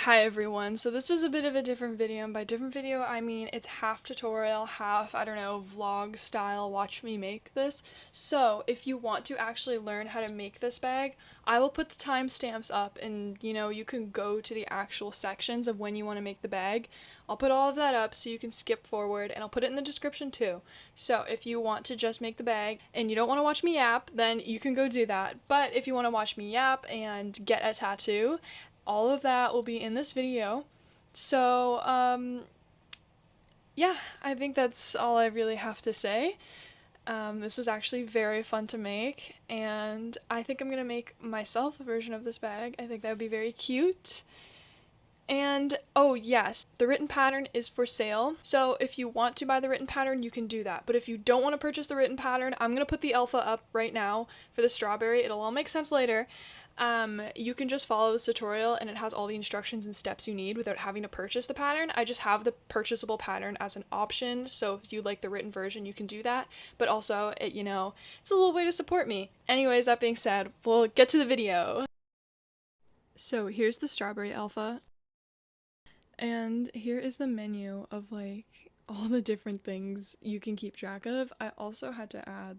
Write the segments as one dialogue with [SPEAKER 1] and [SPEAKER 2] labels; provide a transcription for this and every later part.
[SPEAKER 1] Hi everyone, so this is a bit of a different video, and by different video I mean it's half tutorial, half, I don't know, vlog style, watch me make this. So if you want to actually learn how to make this bag, I will put the timestamps up and you can go to the actual sections of when you want to make the bag. I'll put all of that up so you can skip forward, and I'll put it in the description too. So if you want to just make the bag and you don't want to watch me yap, then you can go do that. But if you want to watch me yap and get a tattoo, all of that will be in this video. So, yeah, I think that's all I really have to say. This was actually very fun to make, and I think I'm gonna make myself a version of this bag. I think that would be very cute. And, oh yes, the written pattern is for sale. So if you want to buy the written pattern, you can do that. But if you don't want to purchase the written pattern, I'm gonna put the alpha up right now for the strawberry. It'll all make sense later. You can just follow this tutorial and it has all the instructions and steps you need without having to purchase the pattern. I just have the purchasable pattern as an option, so if you like the written version, you can do that. But also, it's a little way to support me. Anyways, that being said, we'll get to the video. So here's the strawberry alpha. And here is the menu of all the different things you can keep track of. I also had to add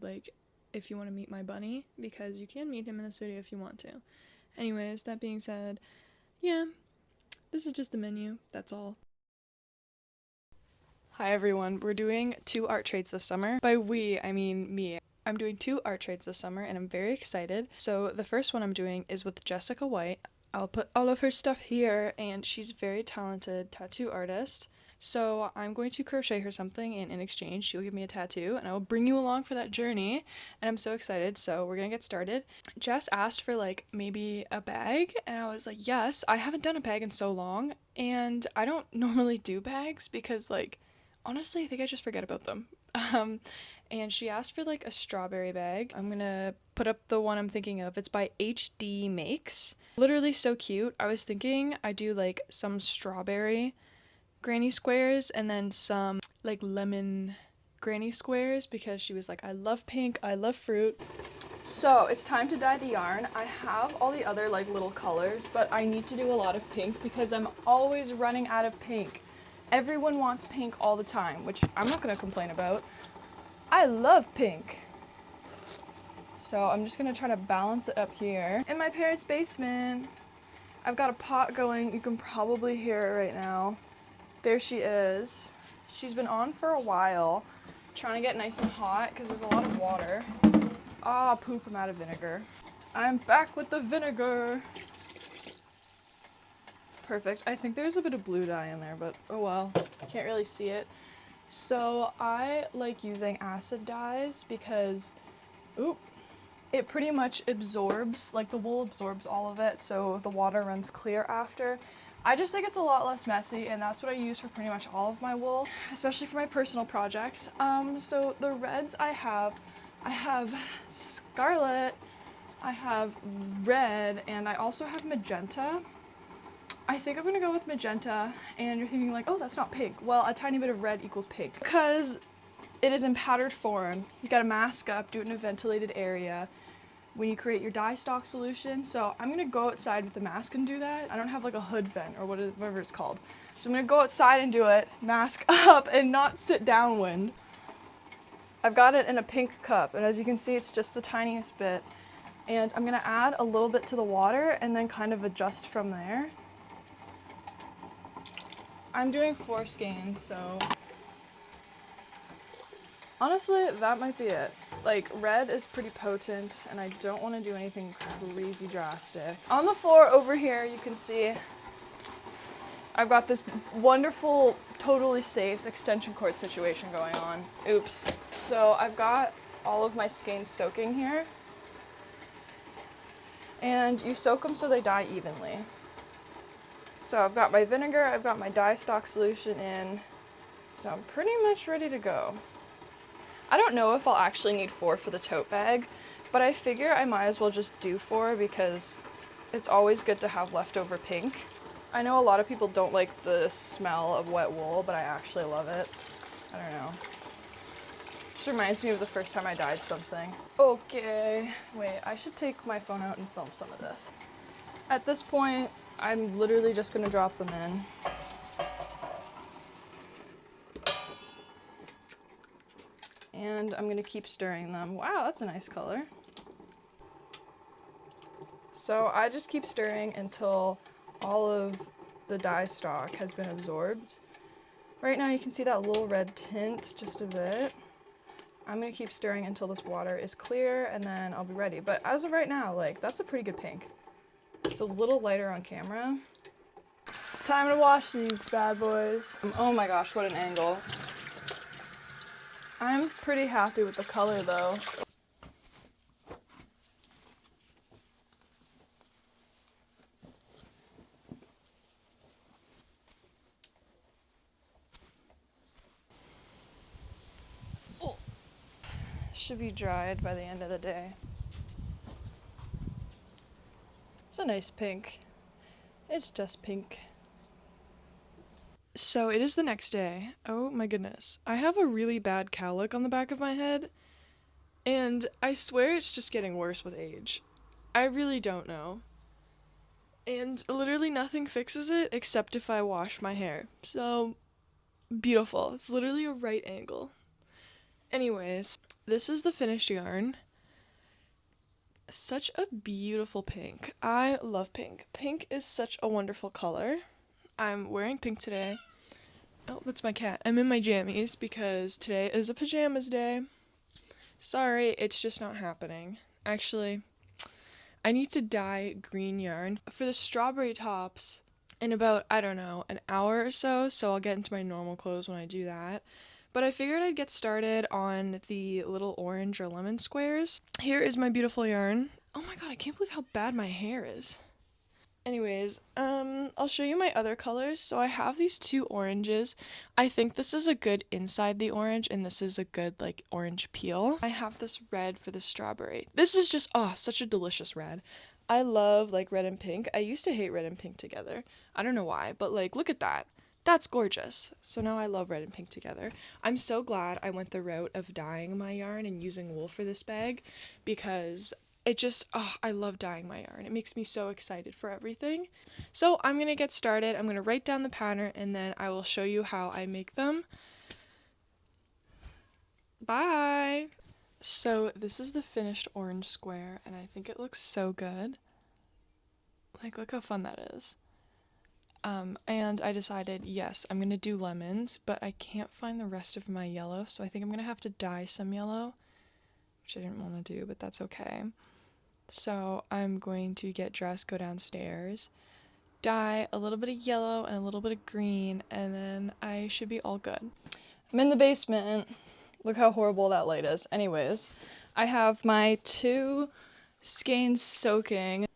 [SPEAKER 1] if you want to meet my bunny, because you can meet him in this video if you want to. Anyways, that being said, yeah, this is just the menu, that's all. Hi everyone, we're doing 2 art trades this summer. By we, I mean me. I'm doing 2 art trades this summer and I'm very excited. So the first one I'm doing is with Jessica White. I'll put all of her stuff here, and she's a very talented tattoo artist. So I'm going to crochet her something, and in exchange she'll give me a tattoo, and I will bring you along for that journey, and I'm so excited. So we're gonna get started. Jess asked for maybe a bag, and I was like, yes. I haven't done a bag in so long, and I don't normally do bags because honestly I think I just forget about them. And she asked for a strawberry bag. I'm gonna put up the one I'm thinking of. It's by HD Makes. Literally so cute. I was thinking I'd do some strawberry granny squares and then some lemon granny squares, because she was like, I love pink, I love fruit. So it's time to dye the yarn. I have all the other little colors, but I need to do a lot of pink because I'm always running out of pink. Everyone wants pink all the time, which I'm not gonna complain about. I love pink. So I'm just gonna try to balance it up here. In my parents' basement, I've got a pot going. You can probably hear it right now. There she is. She's been on for a while, trying to get nice and hot because there's a lot of water. Ah, poop, I'm out of vinegar. I'm back with the vinegar. Perfect. I think there's a bit of blue dye in there, but oh well, can't really see it. So I like using acid dyes because, it pretty much absorbs, the wool absorbs all of it, so the water runs clear after. I just think it's a lot less messy, and that's what I use for pretty much all of my wool, especially for my personal projects. So the reds I have scarlet, I have red, and I also have magenta. I think I'm gonna go with magenta, and you're thinking oh, that's not pink. Well, a tiny bit of red equals pink. Because it is in powdered form, you gotta mask up, do it in a ventilated area when you create your dye stock solution. So I'm gonna go outside with the mask and do that. I don't have a hood vent or whatever it's called. So I'm gonna go outside and do it, mask up, and not sit downwind. I've got it in a pink cup, and as you can see, it's just the tiniest bit. And I'm gonna add a little bit to the water and then kind of adjust from there. I'm doing 4 skeins, so honestly, that might be it. Red is pretty potent, and I don't want to do anything crazy drastic. On the floor over here, you can see I've got this wonderful, totally safe extension cord situation going on. Oops. So I've got all of my skeins soaking here. And you soak them so they dye evenly. So I've got my vinegar, I've got my dye stock solution in, so I'm pretty much ready to go. I don't know if I'll actually need 4 for the tote bag, but I figure I might as well just do 4 because it's always good to have leftover pink. I know a lot of people don't like the smell of wet wool, but I actually love it. I don't know. Just reminds me of the first time I dyed something. Okay, wait, I should take my phone out and film some of this. At this point, I'm literally just gonna drop them in. And I'm gonna keep stirring them. Wow, that's a nice color. So I just keep stirring until all of the dye stock has been absorbed. Right now you can see that little red tint just a bit. I'm gonna keep stirring until this water is clear and then I'll be ready. But as of right now, like, that's a pretty good pink. It's a little lighter on camera. It's time to wash these bad boys. Oh my gosh, what an angle. I'm pretty happy with the color though. Oh. Should be dried by the end of the day. It's a nice pink. It's just pink. So it is the next day. Oh my goodness. I have a really bad cowlick on the back of my head, and I swear it's just getting worse with age. I really don't know. And literally nothing fixes it except if I wash my hair. So beautiful. It's literally a right angle. Anyways, this is the finished yarn. Such a beautiful pink. I love pink. Pink is such a wonderful color. I'm wearing pink today. Oh, that's my cat. I'm in my jammies because today is a pajamas day. Sorry, it's just not happening. Actually, I need to dye green yarn for the strawberry tops in about, I don't know, an hour or so I'll get into my normal clothes when I do that. But I figured I'd get started on the little orange or lemon squares. Here is my beautiful yarn. Oh my god, I can't believe how bad my hair is. Anyways, I'll show you my other colors. So I have these two oranges. I think this is a good inside the orange, and this is a good, like, orange peel. I have this red for the strawberry. This is just, oh, such a delicious red. I love, like, red and pink. I used to hate red and pink together. I don't know why, but, like, look at that. That's gorgeous. So now I love red and pink together. I'm so glad I went the route of dyeing my yarn and using wool for this bag, because it just, oh, I love dyeing my yarn. It makes me so excited for everything. So I'm going to get started. I'm going to write down the pattern and then I will show you how I make them. Bye! So this is the finished orange square and I think it looks so good. Like, look how fun that is. And I decided, yes, I'm going to do lemons, but I can't find the rest of my yellow, so I think I'm going to have to dye some yellow, which I didn't want to do, but that's okay. So I'm going to get dressed, go downstairs, dye a little bit of yellow and a little bit of green, and then I should be all good. I'm in the basement. Look how horrible that light is. Anyways, I have my two skeins soaking.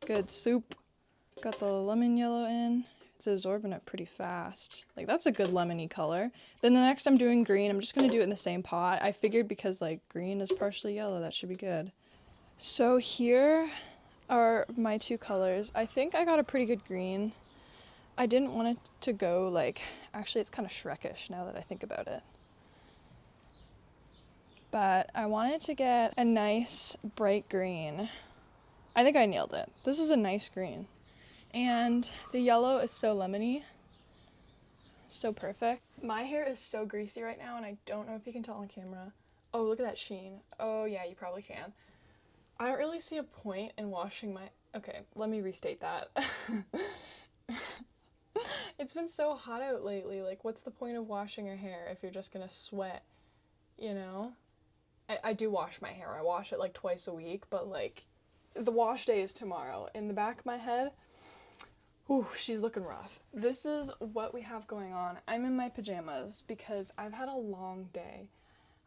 [SPEAKER 1] Good soup. Got the lemon yellow in. It's absorbing it pretty fast. Like, that's a good lemony color. Then the next I'm doing green, I'm just going to do it in the same pot. I figured because, like, green is partially yellow, that should be good. So here are my two colors. I think I got a pretty good green. I didn't want it to go, like, actually it's kind of Shrekish now that I think about it. But I wanted to get a nice bright green. I think I nailed it. This is a nice green. And the yellow is so lemony. So perfect. My hair is so greasy right now, and I don't know if you can tell on camera. Oh, look at that sheen. Oh, yeah, you probably can. I don't really see a point in washing my... Okay, let me restate that. It's been so hot out lately. Like, what's the point of washing your hair if you're just gonna sweat, you know? I do wash my hair. I wash it, like, twice a week, but, like, the wash day is tomorrow. In the back of my head... Ooh, she's looking rough. This is what we have going on. I'm in my pajamas because I've had a long day.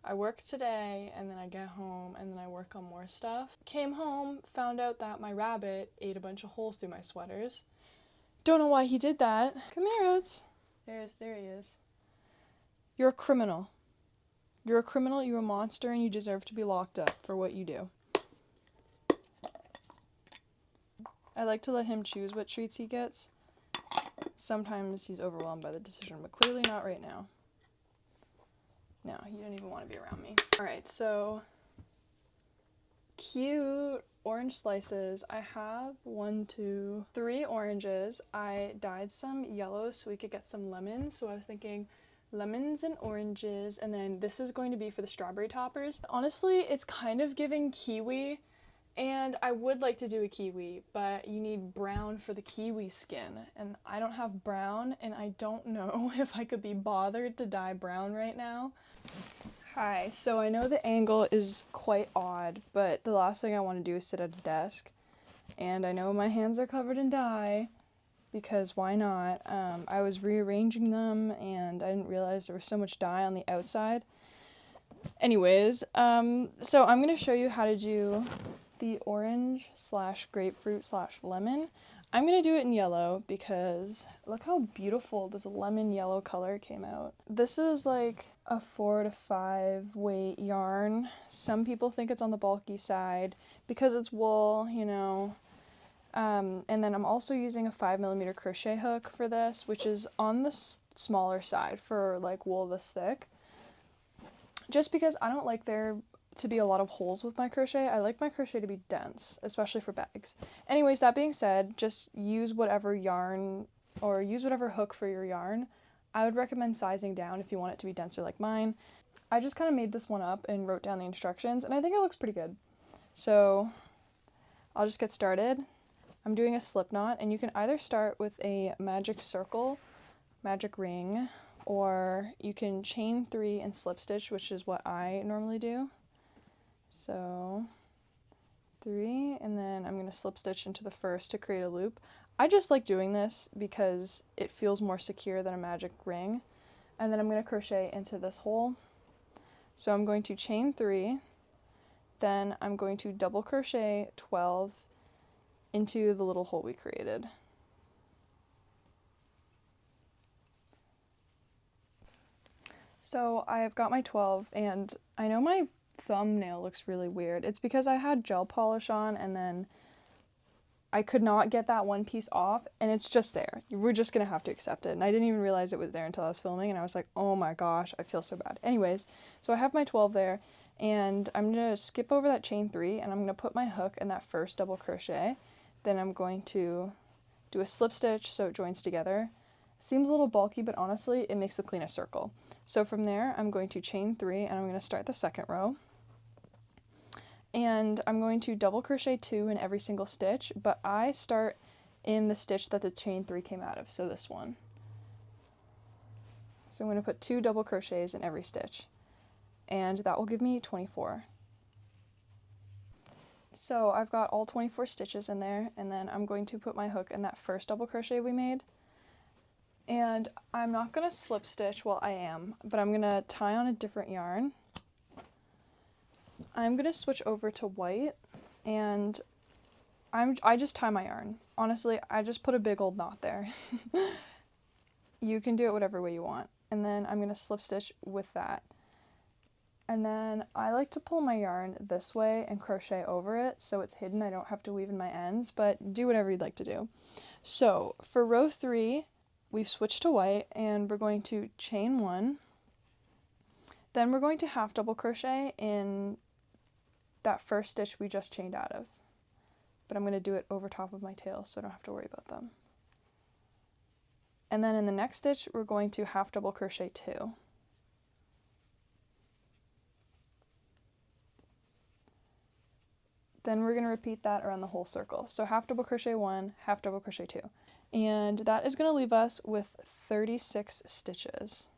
[SPEAKER 1] I work today and then I get home and then I work on more stuff. Came home, found out that my rabbit ate a bunch of holes through my sweaters. Don't know why he did that. Come here, Oates. There he is. You're a criminal. You're a criminal, you're a monster, and you deserve to be locked up for what you do. I like to let him choose what treats he gets. Sometimes he's overwhelmed by the decision, but clearly not right now. No, he didn't even want to be around me. Alright, so cute orange slices. I have 1, 2, 3 oranges. I dyed some yellow so we could get some lemons. So I was thinking lemons and oranges, and then this is going to be for the strawberry toppers. Honestly, it's kind of giving kiwi, and I would like to do a kiwi, but you need brown for the kiwi skin, and I don't have brown, and I don't know if I could be bothered to dye brown right now. Hi, so I know the angle is quite odd, but the last thing I want to do is sit at a desk, and I know my hands are covered in dye, because why not? I was rearranging them, and I didn't realize there was so much dye on the outside. Anyways, so I'm going to show you how to do the orange / grapefruit / lemon. I'm going to do it in yellow because look how beautiful this lemon yellow color came out. This is like a 4 to 5 weight yarn. Some people think it's on the bulky side because it's wool, you know. And then I'm also using a 5mm crochet hook for this, which is on the smaller side for like wool this thick. Just because I don't like there to be a lot of holes with my crochet. I like my crochet to be dense, especially for bags. Anyways, that being said, just use whatever yarn or use whatever hook for your yarn. I would recommend sizing down if you want it to be denser like mine. I just kind of made this one up and wrote down the instructions, and I think it looks pretty good. So I'll just get started. I'm doing a slip knot, and you can either start with a magic circle, magic ring, or you can chain 3 and slip stitch, which is what I normally do. So 3, and then I'm going to slip stitch into the first to create a loop. I just like doing this because it feels more secure than a magic ring. And then I'm going to crochet into this hole. So I'm going to chain 3, then I'm going to double crochet 12 into the little hole we created. So I've got my 12, and I know my thumbnail looks really weird. It's because I had gel polish on and then I could not get that one piece off, and it's just there. We're just gonna have to accept it. And I didn't even realize it was there until I was filming, and I was like, oh my gosh, I feel so bad. Anyways, so I have my 12 there, and I'm gonna skip over that chain 3, and I'm gonna put my hook in that first double crochet. Then I'm going to do a slip stitch so it joins together. Seems a little bulky, but honestly, it makes the cleanest circle. So from there, I'm going to chain 3, and I'm going to start the second row. And I'm going to double crochet 2 in every single stitch, but I start in the stitch that the chain 3 came out of, so this one. So I'm going to put 2 double crochets in every stitch, and that will give me 24. So I've got all 24 stitches in there, and then I'm going to put my hook in that first double crochet we made. And I'm not going to slip stitch, well I am, but I'm going to tie on a different yarn. I'm going to switch over to white, and I just tie my yarn. Honestly, I just put a big old knot there. You can do it whatever way you want. And then I'm going to slip stitch with that. And then I like to pull my yarn this way and crochet over it so it's hidden. I don't have to weave in my ends, but do whatever you'd like to do. So for row 3, we've switched to white, and we're going to chain 1. Then we're going to half double crochet in that first stitch we just chained out of. But I'm going to do it over top of my tail so I don't have to worry about them. And then in the next stitch, we're going to half double crochet 2. Then we're going to repeat that around the whole circle. So half double crochet 1, half double crochet 2. And that is going to leave us with 36 stitches.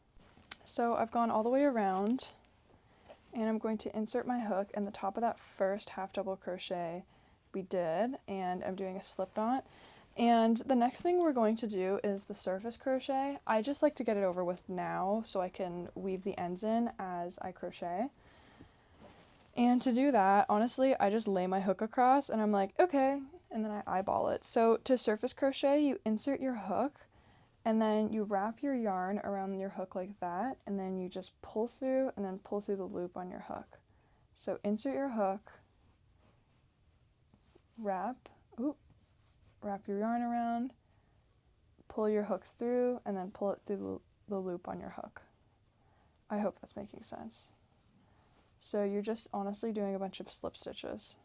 [SPEAKER 1] So I've gone all the way around, and I'm going to insert my hook in the top of that first half double crochet we did, and I'm doing a slip knot. And the next thing we're going to do is the surface crochet. I just like to get it over with now so I can weave the ends in as I crochet. And to do that, honestly, I just lay my hook across and I'm like, okay, and then I eyeball it. So to surface crochet, you insert your hook, and then you wrap your yarn around your hook like that, and then you just pull through and then pull through the loop on your hook. So insert your hook, wrap your yarn around, pull your hook through, and then pull it through the loop on your hook. I hope that's making sense. So you're just honestly doing a bunch of slip stitches.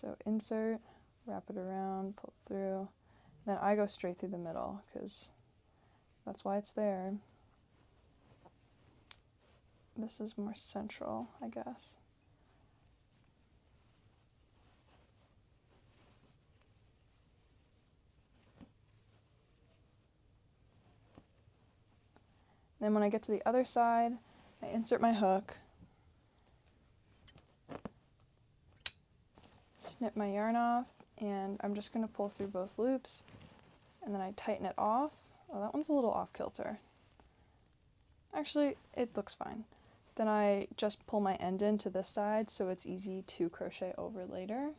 [SPEAKER 1] So insert, wrap it around, pull it through. Then I go straight through the middle because that's why it's there. This is more central, I guess. Then when I get to the other side, I insert my hook, snip my yarn off, and I'm just going to pull through both loops, and then I tighten it off. Oh, that one's a little off kilter. Actually, it looks fine. Then I just pull my end into this side so it's easy to crochet over later.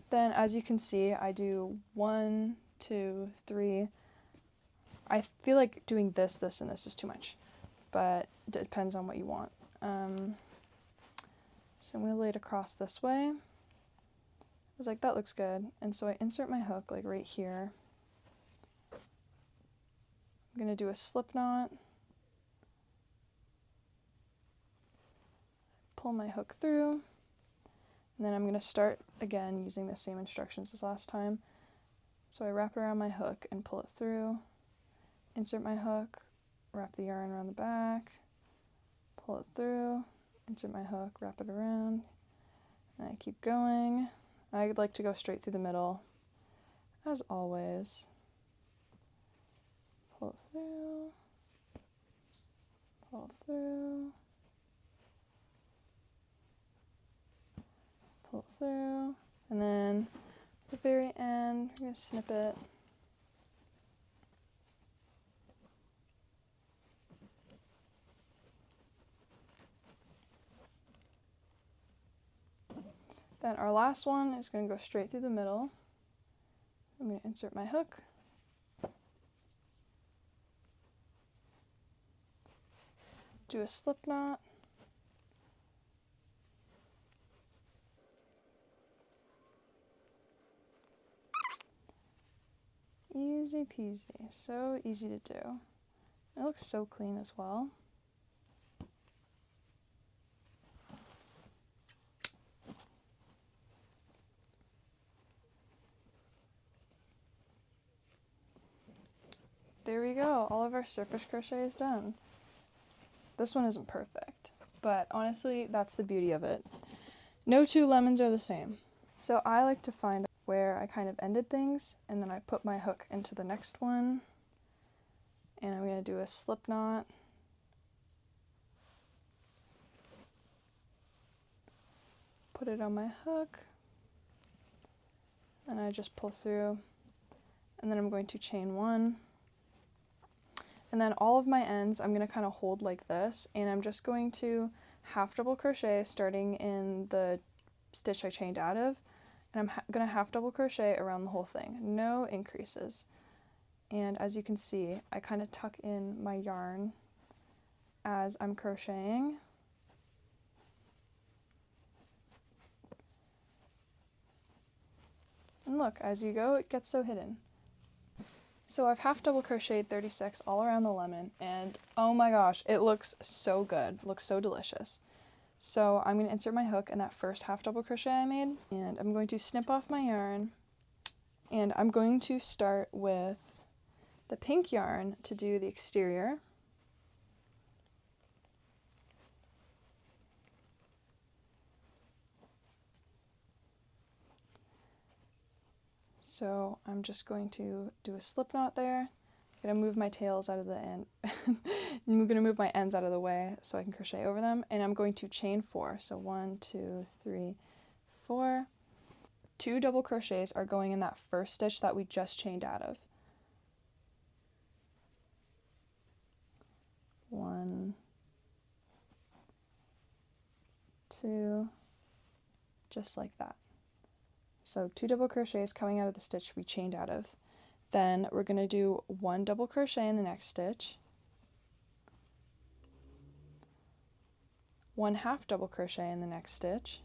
[SPEAKER 1] Then as you can see, I do 1, 2, 3. I feel like doing this, and this is too much, but it depends on what you want. So I'm going to lay it across this way. I was like, that looks good. And so I insert my hook like right here. I'm going to do a slip knot, pull my hook through, and then I'm going to start again using the same instructions as last time. So I wrap it around my hook and pull it through, insert my hook, wrap the yarn around the back, pull it through, insert my hook, wrap it around, and I keep going. I like to go straight through the middle, as always. Pull it through, pull it through, pull it through, and then at the very end, we're going to snip it. Then our last one is going to go straight through the middle. I'm going to insert my hook, do a slip knot, easy peasy, so easy to do. It looks so clean as well. There we go, all of our surface crochet is done. This one isn't perfect, but honestly, that's the beauty of it. No two lemons are the same. So I like to find where I kind of ended things, and then I put my hook into the next one, and I'm going to do a slip knot, put it on my hook, and I just pull through, and then I'm going to chain 1. And then all of my ends I'm going to kind of hold like this, and I'm just going to half double crochet starting in the stitch I chained out of, and I'm going to half double crochet around the whole thing, no increases. And as you can see, I kind of tuck in my yarn as I'm crocheting. And look, as you go, it gets so hidden. So I've half double crocheted 36 all around the lemon, and oh my gosh, it looks so good, it looks so delicious. So I'm going to insert my hook in that first half double crochet I made, and I'm going to snip off my yarn, and I'm going to start with the pink yarn to do the exterior. So I'm just going to do a slip knot there. I'm going to move my tails out of the end. I'm going to move my ends out of the way so I can crochet over them, and I'm going to chain 4. So 1, 2, 3, 4. 2 double crochets are going in that first stitch that we just chained out of. 1, 2, just like that. So 2 double crochets coming out of the stitch we chained out of. Then we're going to do 1 double crochet in the next stitch, 1 half double crochet in the next stitch,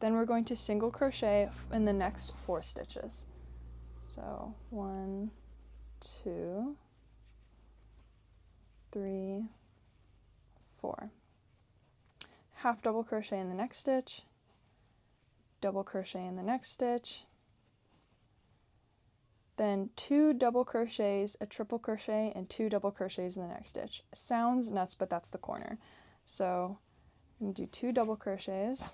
[SPEAKER 1] then we're going to single crochet in the next 4 stitches. So 1, 2, 3, 4. half double crochet in the next stitch, double crochet in the next stitch, then 2 double crochets, a triple crochet, and 2 double crochets in the next stitch. Sounds nuts, but that's the corner. So I'm going to do 2 double crochets,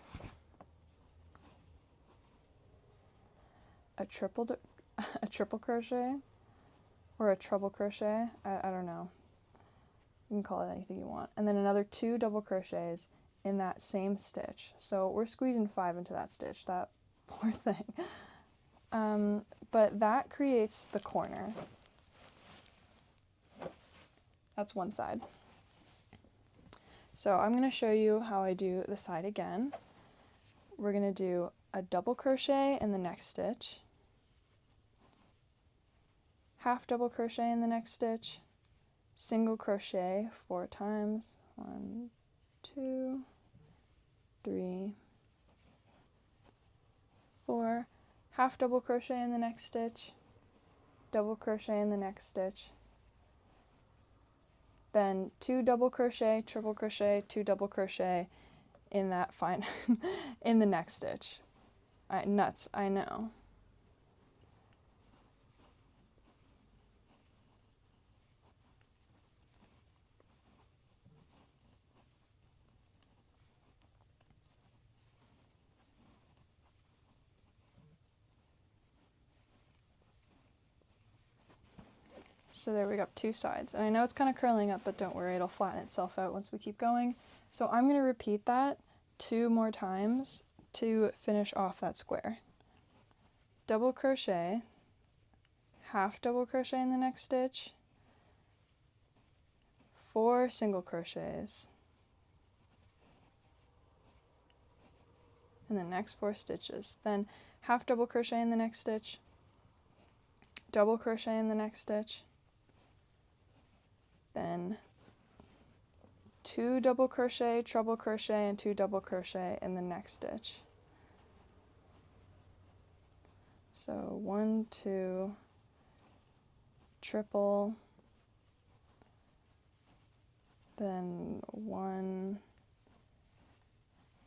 [SPEAKER 1] a triple crochet, or a treble crochet, I don't know. You can call it anything you want. And then another 2 double crochets in that same stitch. So we're squeezing 5 into that stitch, that poor thing. But that creates the corner. That's one side. So I'm going to show you how I do the side again. We're going to do a double crochet in the next stitch, half double crochet in the next stitch, single crochet 4 times, 1, 2, 3, 4, half double crochet in the next stitch, double crochet in the next stitch, then 2 double crochet, triple crochet, 2 double crochet in that in the next stitch. Nuts, I know. So there we got 2 sides. And I know it's kind of curling up, but don't worry, it'll flatten itself out once we keep going. So I'm going to repeat that 2 more times to finish off that square. Double crochet, half double crochet in the next stitch, 4 single crochets in the next 4 stitches. Then half double crochet in the next stitch, double crochet in the next stitch, then 2 double crochet, treble crochet, and 2 double crochet in the next stitch. So 1, 2, triple, then 1,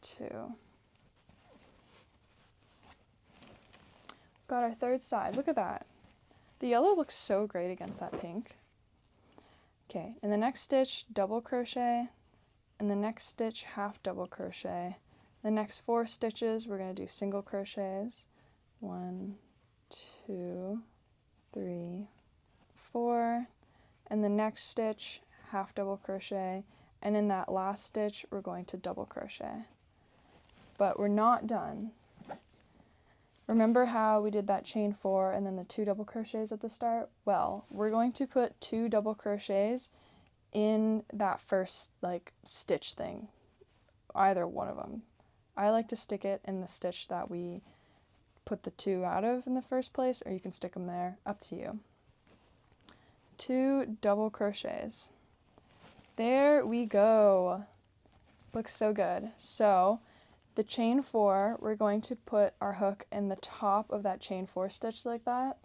[SPEAKER 1] 2. Got our third side. Look at that. The yellow looks so great against that pink. Okay, in the next stitch, double crochet, in the next stitch, half double crochet. The next 4 stitches, we're going to do single crochets. 1, 2, 3, 4. And the next stitch, half double crochet. And in that last stitch, we're going to double crochet. But we're not done. Remember how we did that chain 4 and then the 2 double crochets at the start? Well, we're going to put 2 double crochets in that first stitch thing, either one of them. I like to stick it in the stitch that we put the 2 out of in the first place, or you can stick them there, up to you. 2 double crochets. There we go. Looks so good. So the chain 4, we're going to put our hook in the top of that chain 4 stitch like that,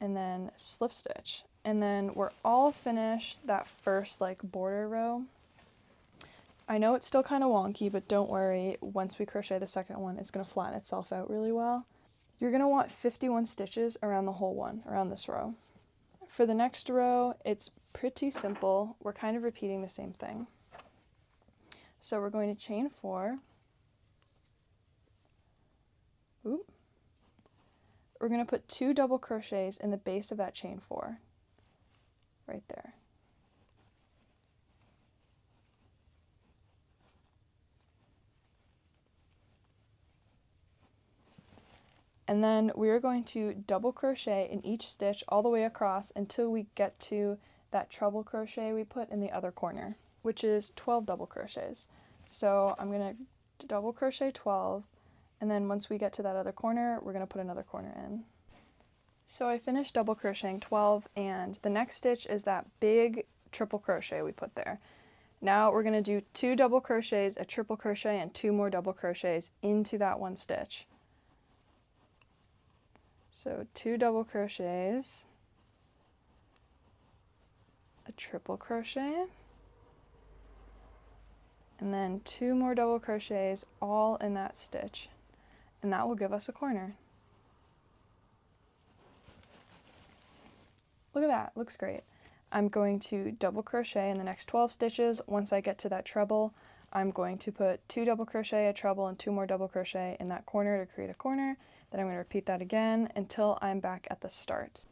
[SPEAKER 1] and then slip stitch. And then we're all finished that first border row. I know it's still kind of wonky, but don't worry, once we crochet the second one, it's going to flatten itself out really well. You're going to want 51 stitches around the whole one, around this row. For the next row, it's pretty simple. We're kind of repeating the same thing. So we're going to chain 4. Oop. We're going to put 2 double crochets in the base of that chain 4, right there. And then we are going to double crochet in each stitch all the way across until we get to that treble crochet we put in the other corner, which is 12 double crochets. So I'm going to double crochet 12, and then once we get to that other corner, we're going to put another corner in. So I finished double crocheting 12, and the next stitch is that big triple crochet we put there. Now we're going to do 2 double crochets, a triple crochet, and 2 more double crochets into that one stitch. So 2 double crochets, a triple crochet, and then 2 more double crochets all in that stitch, and that will give us a corner. Look at that, looks great. I'm going to double crochet in the next 12 stitches. Once I get to that treble, I'm going to put 2 double crochet, a treble, and 2 more double crochet in that corner to create a corner. Then I'm going to repeat that again until I'm back at the start.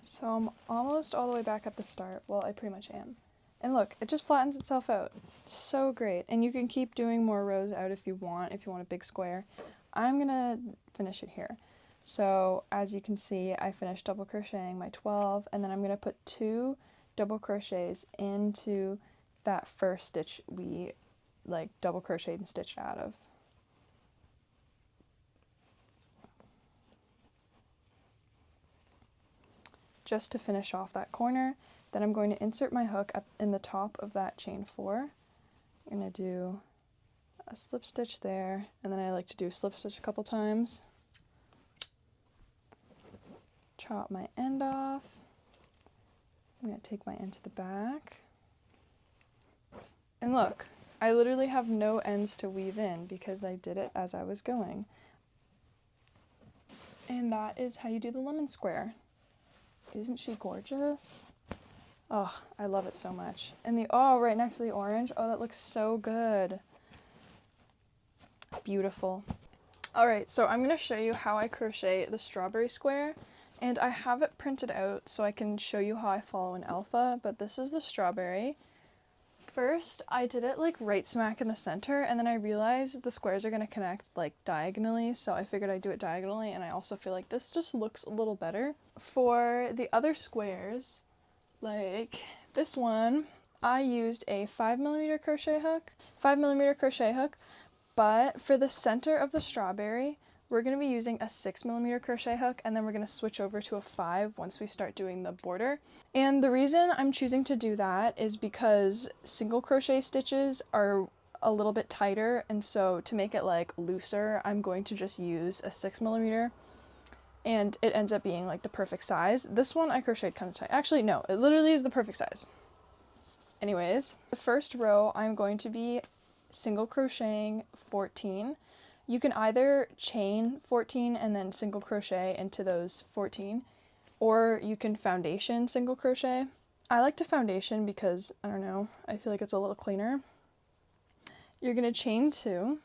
[SPEAKER 1] So I'm almost all the way back at the start. Well, I pretty much am. And look, it just flattens itself out. So great. And you can keep doing more rows out if you want a big square. I'm going to finish it here. So as you can see, I finished double crocheting my 12, and then I'm going to put 2 double crochets into that first stitch we double crocheted and stitched out of. Just to finish off that corner. Then I'm going to insert my hook in the top of that chain 4. I'm going to do a slip stitch there, and then I like to do slip stitch a couple times. Chop my end off. I'm going to take my end to the back. And look, I literally have no ends to weave in because I did it as I was going. And that is how you do the lemon square. Isn't she gorgeous? Oh, I love it so much. And right next to the orange. Oh, that looks so good. Beautiful. Alright, so I'm going to show you how I crochet the strawberry square. And I have it printed out so I can show you how I follow an alpha, but this is the strawberry. First, I did it right smack in the center, and then I realized the squares are going to connect diagonally, so I figured I'd do it diagonally, and I also feel like this just looks a little better. For the other squares, like this one, I used a 5mm crochet hook, but for the center of the strawberry, we're going to be using a 6mm crochet hook, and then we're going to switch over to a 5 once we start doing the border. And the reason I'm choosing to do that is because single crochet stitches are a little bit tighter, and so to make it looser, I'm going to just use a 6mm, and it ends up being the perfect size. This one I crocheted kind of tight. Actually, no, it literally is the perfect size. Anyways, the first row I'm going to be single crocheting 14. You can either chain 14 and then single crochet into those 14, or you can foundation single crochet. I like to foundation because, I don't know, I feel like it's a little cleaner. You're going to chain 2,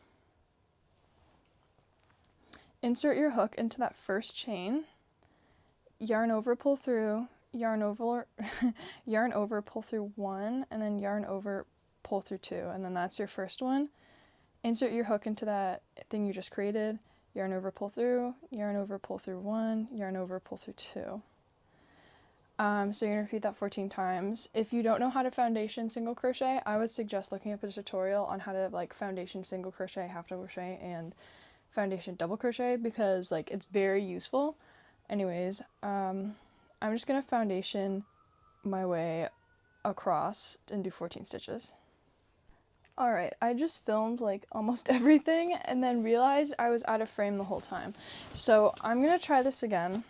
[SPEAKER 1] insert your hook into that first chain, yarn over, pull through, yarn over, yarn over, pull through 1, and then yarn over, pull through 2, and then that's your first one. Insert your hook into that thing you just created, yarn over, pull through 1, yarn over, pull through 2. So you're going to repeat that 14 times. If you don't know how to foundation single crochet, I would suggest looking up a tutorial on how to foundation single crochet, half double crochet, and foundation double crochet, because it's very useful. Anyways, I'm just going to foundation my way across and do 14 stitches. Alright, I just filmed almost everything and then realized I was out of frame the whole time. So I'm going to try this again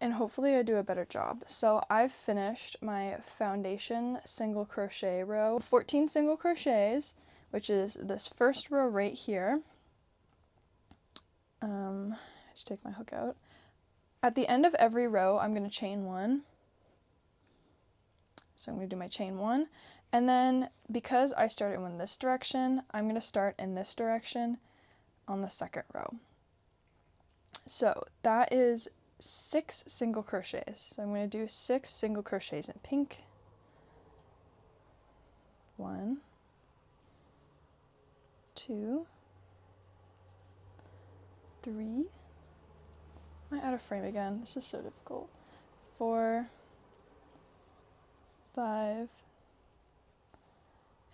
[SPEAKER 1] and hopefully I do a better job. So I've finished my foundation single crochet row, 14 single crochets, which is this first row right here. Just take my hook out. At the end of every row, I'm going to chain 1. So I'm going to do my chain 1. And then, because I started in this direction, I'm going to start in this direction on the second row. So that is 6 single crochets. So I'm going to do 6 single crochets in pink. 1, 2, 3. Am I out of frame again? This is so difficult. 4, 5,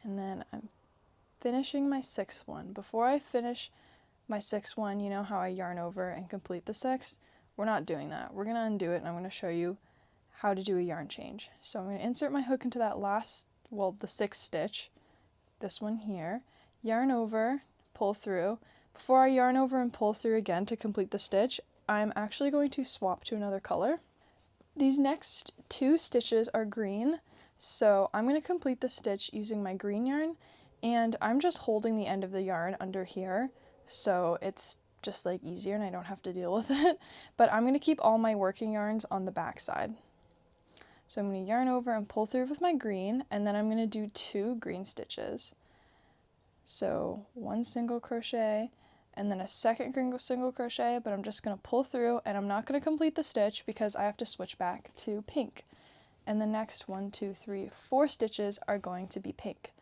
[SPEAKER 1] and then I'm finishing my 6th one. Before I finish my 6th one, you know how I yarn over and complete the 6th? We're not doing that. We're going to undo it, and I'm going to show you how to do a yarn change. So I'm going to insert my hook into that the 6th stitch, this one here, yarn over, pull through. Before I yarn over and pull through again to complete the stitch, I'm actually going to swap to another color. These next 2 stitches are green, So I'm going to complete the stitch using my green yarn, and I'm just holding the end of the yarn under here, so it's just like easier and I don't have to deal with it. But I'm going to keep all my working yarns on the back side. So I'm going to yarn over and pull through with my green, and then I'm going to do 2 green stitches. So 1 single crochet and then a second single crochet, but I'm just going to pull through, and I'm not going to complete the stitch because I have to switch back to pink. And the next 1, 2, 3, 4 stitches are going to be pink.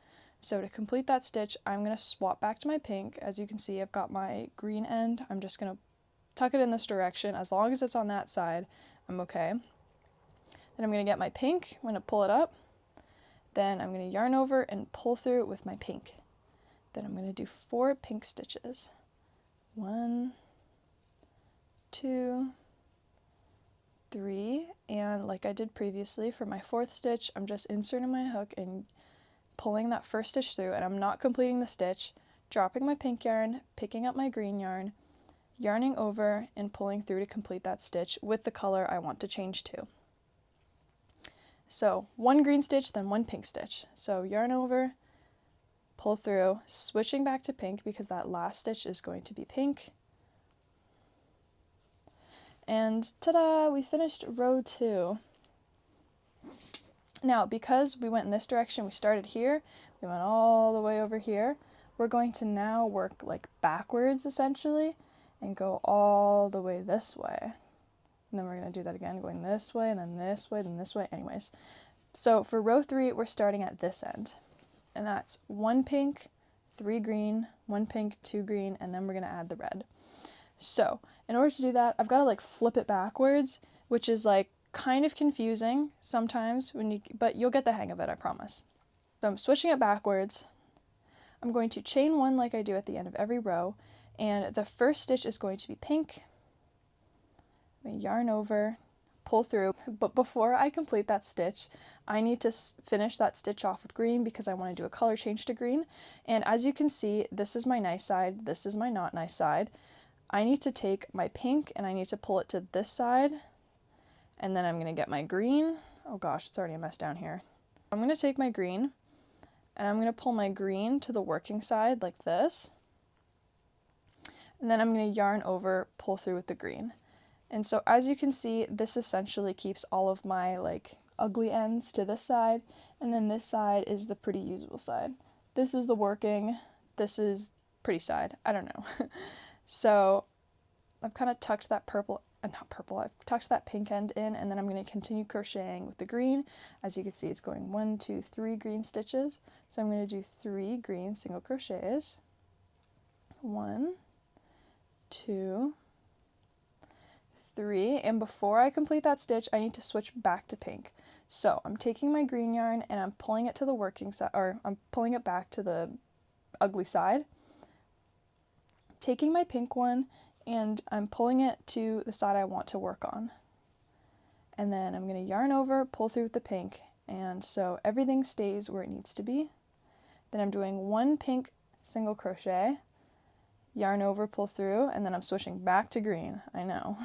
[SPEAKER 1] So to complete that stitch, I'm going to swap back to my pink. As you can see, I've got my green end. I'm just going to tuck it in this direction. As long as it's on that side, I'm okay. Then I'm going to get my pink, I'm going to pull it up. Then I'm going to yarn over and pull through with my pink. Then I'm going to do 4 pink stitches. 1, 2, 3, and like I did previously for my 4th stitch, I'm just inserting my hook and pulling that first stitch through, and I'm not completing the stitch, dropping my pink yarn, picking up my green yarn, yarning over and pulling through to complete that stitch with the color I want to change to. So 1 green stitch, then 1 pink stitch. So yarn over, pull through, switching back to pink because that last stitch is going to be pink. And ta-da, we finished row 2. Now, because we went in this direction, we started here, we went all the way over here, we're going to now work like backwards essentially and go all the way this way. And then we're going to do that again, going this way and then this way, then this way, anyways. So for row 3, we're starting at this end. And that's 1 pink, 3 green, 1 pink, 2 green, and then we're going to add the red. So in order to do that, I've got to like flip it backwards, which is like kind of confusing sometimes but you'll get the hang of it, I promise. So I'm switching it backwards. I'm going to chain 1 like I do at the end of every row, and the first stitch is going to be pink. I'm going to yarn over, pull through, but before I complete that stitch, I need to finish that stitch off with green because I want to do a color change to green. And as you can see, this is my nice side, this is my not nice side. I need to take my pink and I need to pull it to this side, and then I'm going to get my green. Oh gosh, it's already a mess down here. I'm going to take my green and I'm going to pull my green to the working side like this, and then I'm going to yarn over, pull through with the green. And so as you can see, this essentially keeps all of my like ugly ends to this side, and then this side is the pretty usable side. This is the working, this is pretty side, I don't know. So I've kind of tucked that I've tucked that pink end in, and then I'm going to continue crocheting with the green. As you can see, it's going 1, 2, 3 green stitches. So I'm going to do 3 green single crochets. 1, 2, 3, and before I complete that stitch, I need to switch back to pink. So I'm taking my green yarn and I'm pulling it to the working side, or I'm pulling it back to the ugly side. Taking my pink one and I'm pulling it to the side I want to work on. And then I'm going to yarn over, pull through with the pink, and so everything stays where it needs to be. Then I'm doing 1 pink single crochet, yarn over, pull through, and then I'm switching back to green, I know.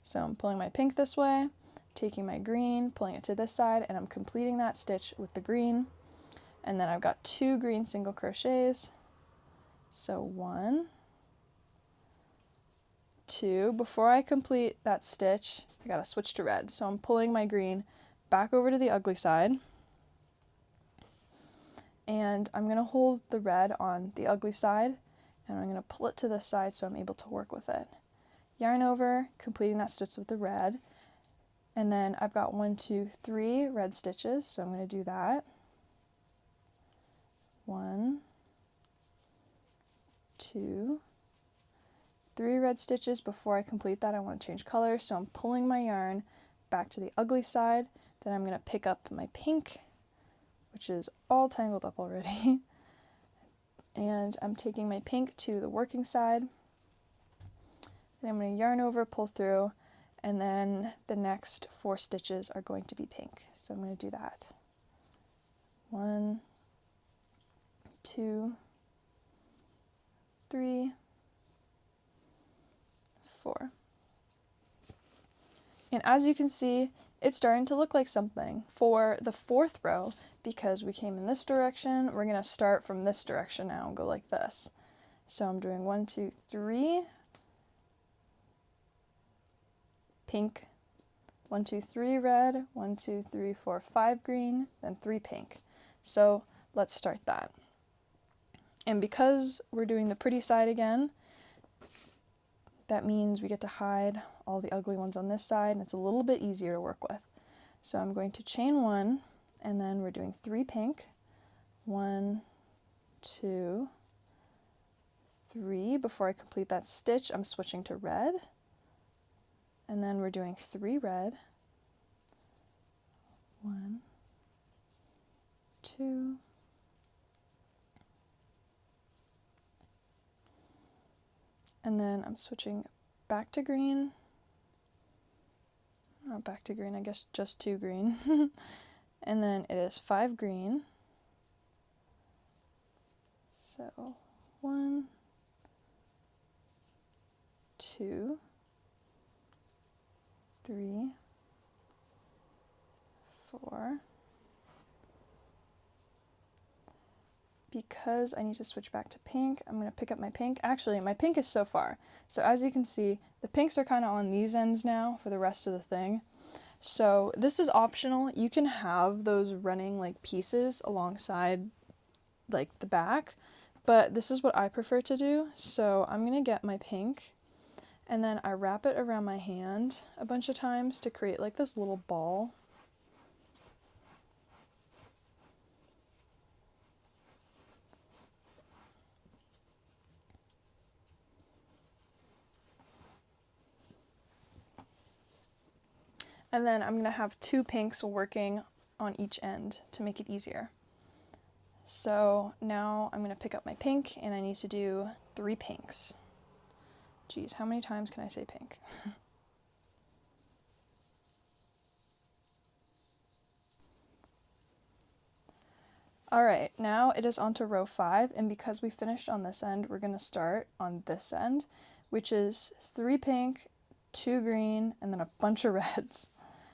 [SPEAKER 1] So I'm pulling my pink this way, taking my green, pulling it to this side, and I'm completing that stitch with the green. And then I've got 2 green single crochets, so 1, 2. Before I complete that stitch, I gotta switch to red. So I'm pulling my green back over to the ugly side, and I'm gonna hold the red on the ugly side, and I'm gonna pull it to this side so I'm able to work with it. Yarn over, completing that stitch with the red, and then I've got 1, 2, 3 red stitches, so I'm gonna do that. 1, 2, 3 red stitches. Before I complete that, I want to change color, so I'm pulling my yarn back to the ugly side. Then I'm going to pick up my pink, which is all tangled up already, and I'm taking my pink to the working side. Then I'm going to yarn over, pull through, and then the next 4 stitches are going to be pink. So I'm going to do that. 1, 2, 3, 4. And as you can see, it's starting to look like something. For the fourth row, because we came in this direction, we're gonna start from this direction now and go like this. So I'm doing 1, 2, 3, pink, 1, 2, 3 red, 1, 2, 3, 4, 5 green, then 3 pink. So let's start that. And because we're doing the pretty side again, that means we get to hide all the ugly ones on this side, and it's a little bit easier to work with. So I'm going to chain 1, and then we're doing 3 pink, 1, 2, 3. Before I complete that stitch, I'm switching to red, and then we're doing 3 red, 1, 2, and then I'm switching back to green, not back to green, I guess just 2 green, and then it is 5 green, so 1, 2, 3, 4. Because I need to switch back to pink, I'm going to pick up my pink. Actually, my pink is so far. So as you can see, the pinks are kind of on these ends now for the rest of the thing. So this is optional. You can have those running like pieces alongside like the back, but this is what I prefer to do. So I'm going to get my pink, and then I wrap it around my hand a bunch of times to create like this little ball. And then I'm going to have 2 pinks working on each end to make it easier. So now I'm going to pick up my pink, and I need to do 3 pinks. Geez, how many times can I say pink? Alright, now it is on to row 5, and because we finished on this end, we're going to start on this end, which is 3 pink, 2 green, and then a bunch of reds.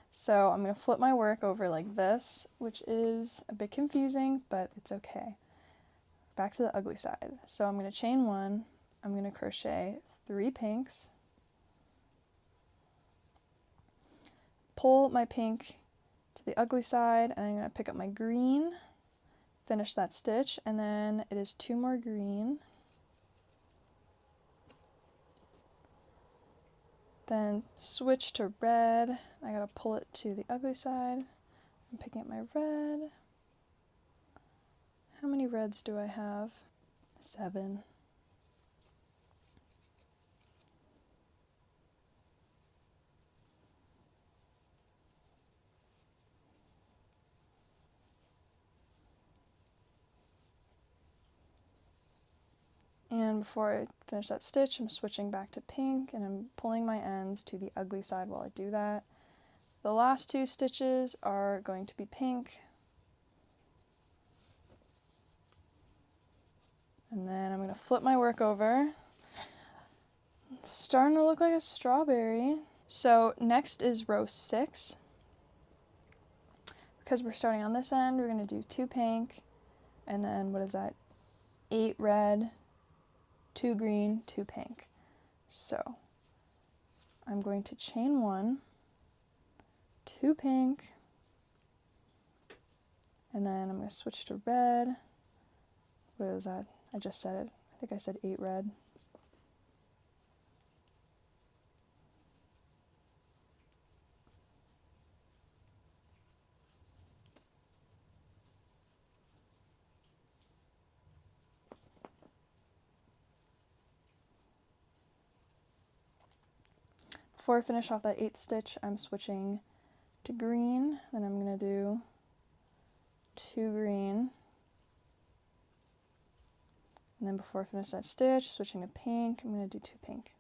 [SPEAKER 1] So I'm going to flip my work over like this, which is a bit confusing, but it's okay. Back to the ugly side. So I'm going to chain 1, I'm going to crochet 3 pinks, pull my pink to the ugly side, and I'm going to pick up my green, finish that stitch, and then it is 2 more green, then switch to red. I gotta pull it to the ugly side. I'm picking up my red. How many reds do I have? 7. And before I finish that stitch, I'm switching back to pink, and I'm pulling my ends to the ugly side while I do that. The last 2 stitches are going to be pink, and then I'm going to flip my work over. It's starting to look like a strawberry. So next is row 6. Because we're starting on this end, we're going to do 2 pink, and then what is that? 8 red, 2 green, 2 pink. So I'm going to chain 1, 2 pink, and then I'm going to switch to red. What is that? I just said it. I think I said 8 red. Before I finish off that 8th stitch, I'm switching to green, then I'm going to do 2 green, and then before I finish that stitch, switching to pink, I'm going to do 2 pink.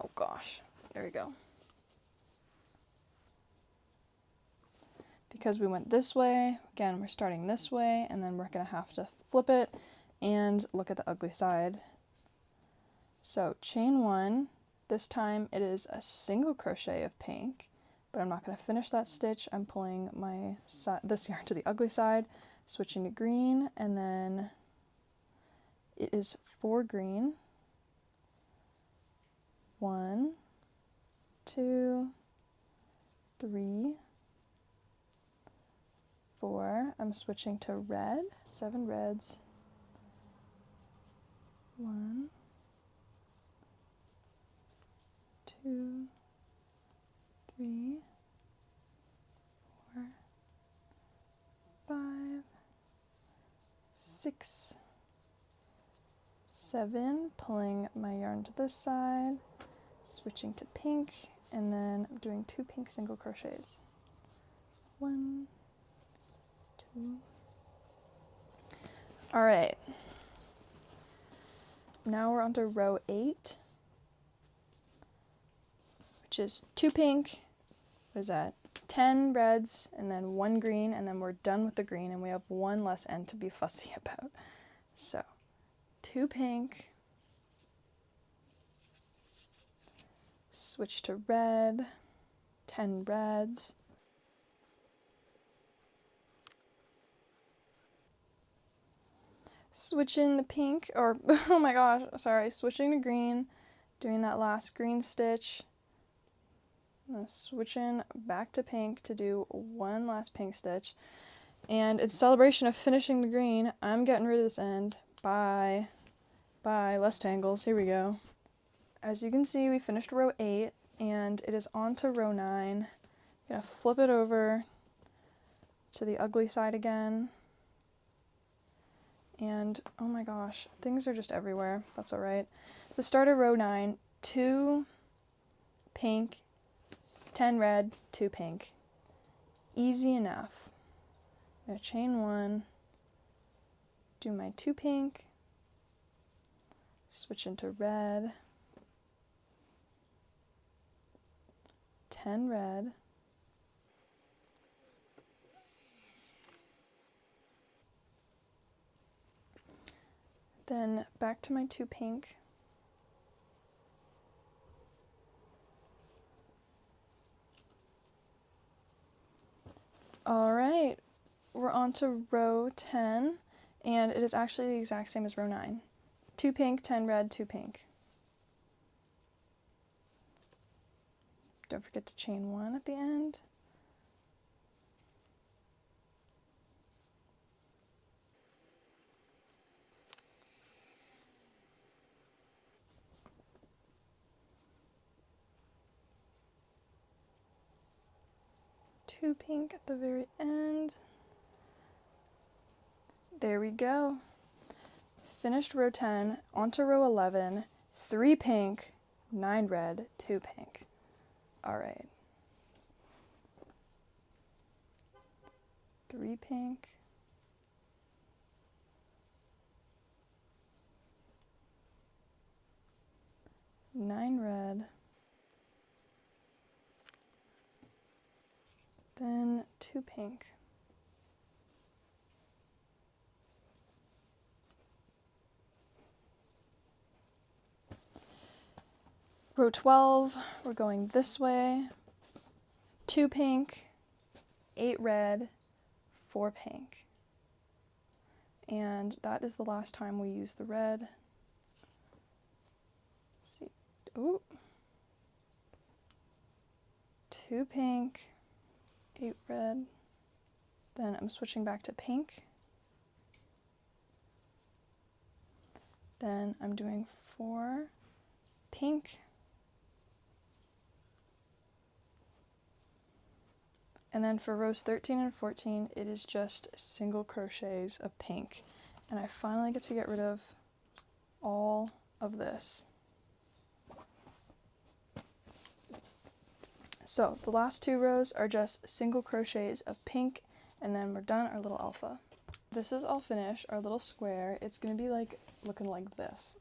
[SPEAKER 1] Oh gosh, there we go. Because we went this way, again we're starting this way, and then we're going to have to flip it and look at the ugly side. So chain 1, This time it is a single crochet of pink, but I'm not going to finish that stitch. I'm pulling this yarn to the ugly side, switching to green, and then it is 4 green. 1, 2, 3, 4. I'm switching to red, 7 reds. 1, 2, 3, 4, 5, 6, 7. Pulling my yarn to this side, switching to pink, and then I'm doing 2 pink single crochets. 1, 2. All right. Now we're on to row 8, which is 2 pink, what is that, 10 reds, and then 1 green, and then we're done with the green, and we have 1 less end to be fussy about. So, 2 pink, switch to red, 10 reds, switching the pink, or oh my gosh, sorry, switching to green, doing that last green stitch, and then switching back to pink to do 1 last pink stitch, and in celebration of finishing the green, I'm getting rid of this end. Bye, less tangles, here we go. As you can see, we finished row 8, and it is on to row 9. I'm gonna flip it over to the ugly side again. And oh my gosh, things are just everywhere. That's all right. The start of row 9, 2 pink, 10 red, 2 pink. Easy enough. I'm gonna chain 1, do my 2 pink, switch into red, 10 red, then back to my 2 pink, all right, we're on to row 10, and it is actually the exact same as row 9. 2 pink, 10 red, 2 pink. Don't forget to chain 1 at the end. Two pink at the very end. There we go. Finished row 10, onto row 11, 3 pink, 9 red, 2 pink. All right. 3 pink, 9 red, then 2 pink. Row 12, we're going this way. 2 pink, 8 red, 4 pink. And that is the last time we use the red. Let's see. Ooh. 2 pink, 8 red. Then I'm switching back to pink. Then I'm doing 4 pink. And then for rows 13 and 14, it is just single crochets of pink. And I finally get to get rid of all of this. So the last 2 rows are just single crochets of pink, and then we're done our little alpha. This is all finished, our little square. It's gonna be like looking like this.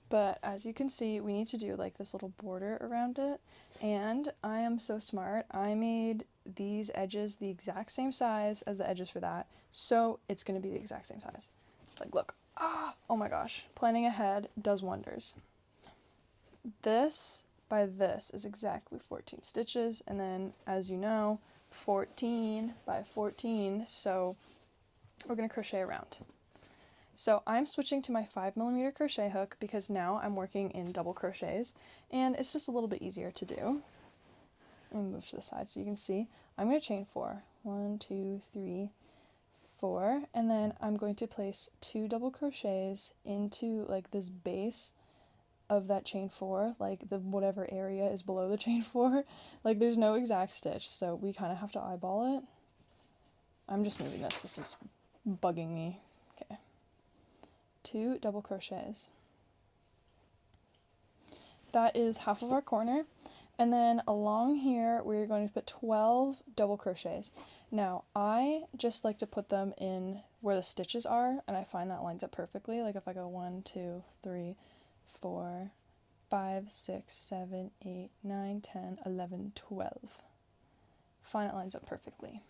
[SPEAKER 1] But as you can see, we need to do like this little border around it. And I am so smart. I made these edges the exact same size as the edges for that. So it's going to be the exact same size. Like, look. Oh my gosh. Planning ahead does wonders. this by this is exactly 14 stitches, and then as you know, 14 by 14, so we're going to crochet around. So I'm switching to my 5mm crochet hook because now I'm working in double crochets and it's just a little bit easier to do. Let me move to the side so you can see. I'm going to chain 4. 1, 2, 3, 4, and then I'm going to place 2 double crochets into like this base of that chain 4, like the whatever area is below the chain 4. Like there's no exact stitch, so we kind of have to eyeball it. I'm just moving this. This is bugging me. Okay. 2 double crochets. That is half of our corner. And then along here, we're going to put 12 double crochets. Now, I just like to put them in where the stitches are, and I find that lines up perfectly. Like if I go 1, 2, 3, 4, 5, 6, 7, 8, 9, 10, 11, 12. Find it lines up perfectly.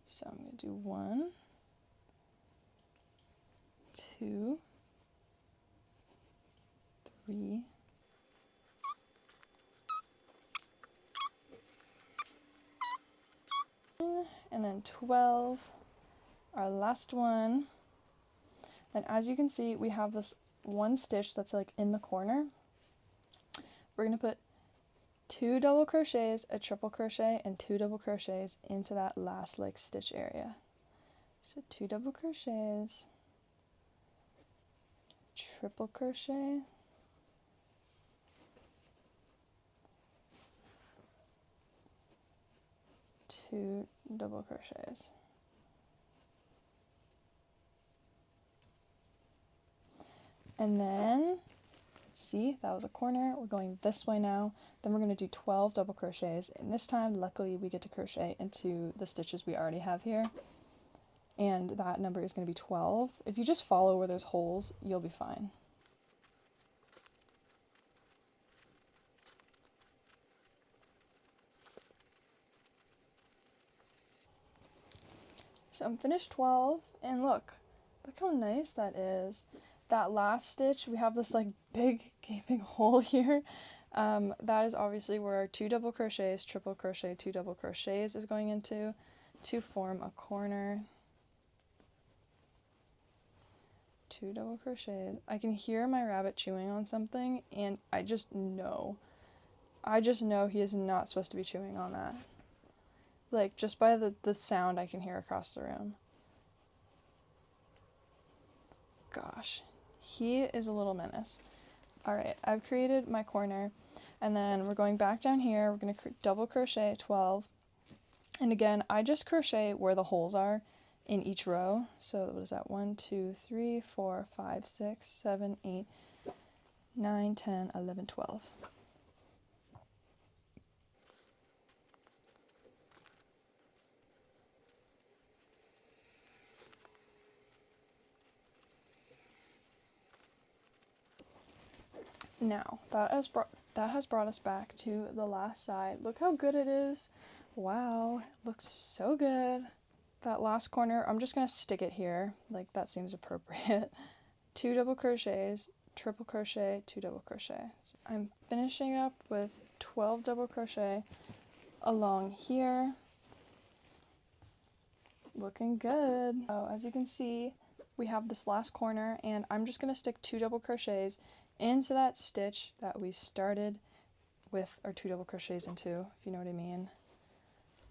[SPEAKER 1] So I'm going to do 1, 2, 3, and then 12, our last one. And as you can see, we have this one stitch that's like in the corner. We're going to put 2 double crochets, a triple crochet, and 2 double crochets into that last like stitch area. So 2 double crochets, triple crochet, two double crochets. And then, see, that was a corner. We're going this way now. Then we're going to do 12 double crochets. And this time, luckily, we get to crochet into the stitches we already have here. And that number is going to be 12. If you just follow where there's holes, you'll be fine. So I'm finished 12, and look how nice that is. That last stitch, we have this like big gaping hole here. That is obviously where our 2 double crochets, triple crochet, 2 double crochets is going into to form a corner. 2 double crochets. I can hear my rabbit chewing on something, and I just know he is not supposed to be chewing on that. Like, just by the sound I can hear across the room. Gosh, he is a little menace. Alright, I've created my corner, and then we're going back down here. We're going to double crochet 12. And again, I just crochet where the holes are in each row. So what is that? 1, 2, 3, 4, 5, 6, 7, 8, 9, 10, 11, 12. Now, that has brought us back to the last side. Look how good it is. Wow, it looks so good. That last corner, I'm just going to stick it here. Like, that seems appropriate. 2 double crochets, triple crochet, 2 double crochet. So I'm finishing up with 12 double crochet along here. Looking good. So as you can see, we have this last corner, and I'm just going to stick 2 double crochets into that stitch that we started with our 2 double crochets into, if you know what I mean.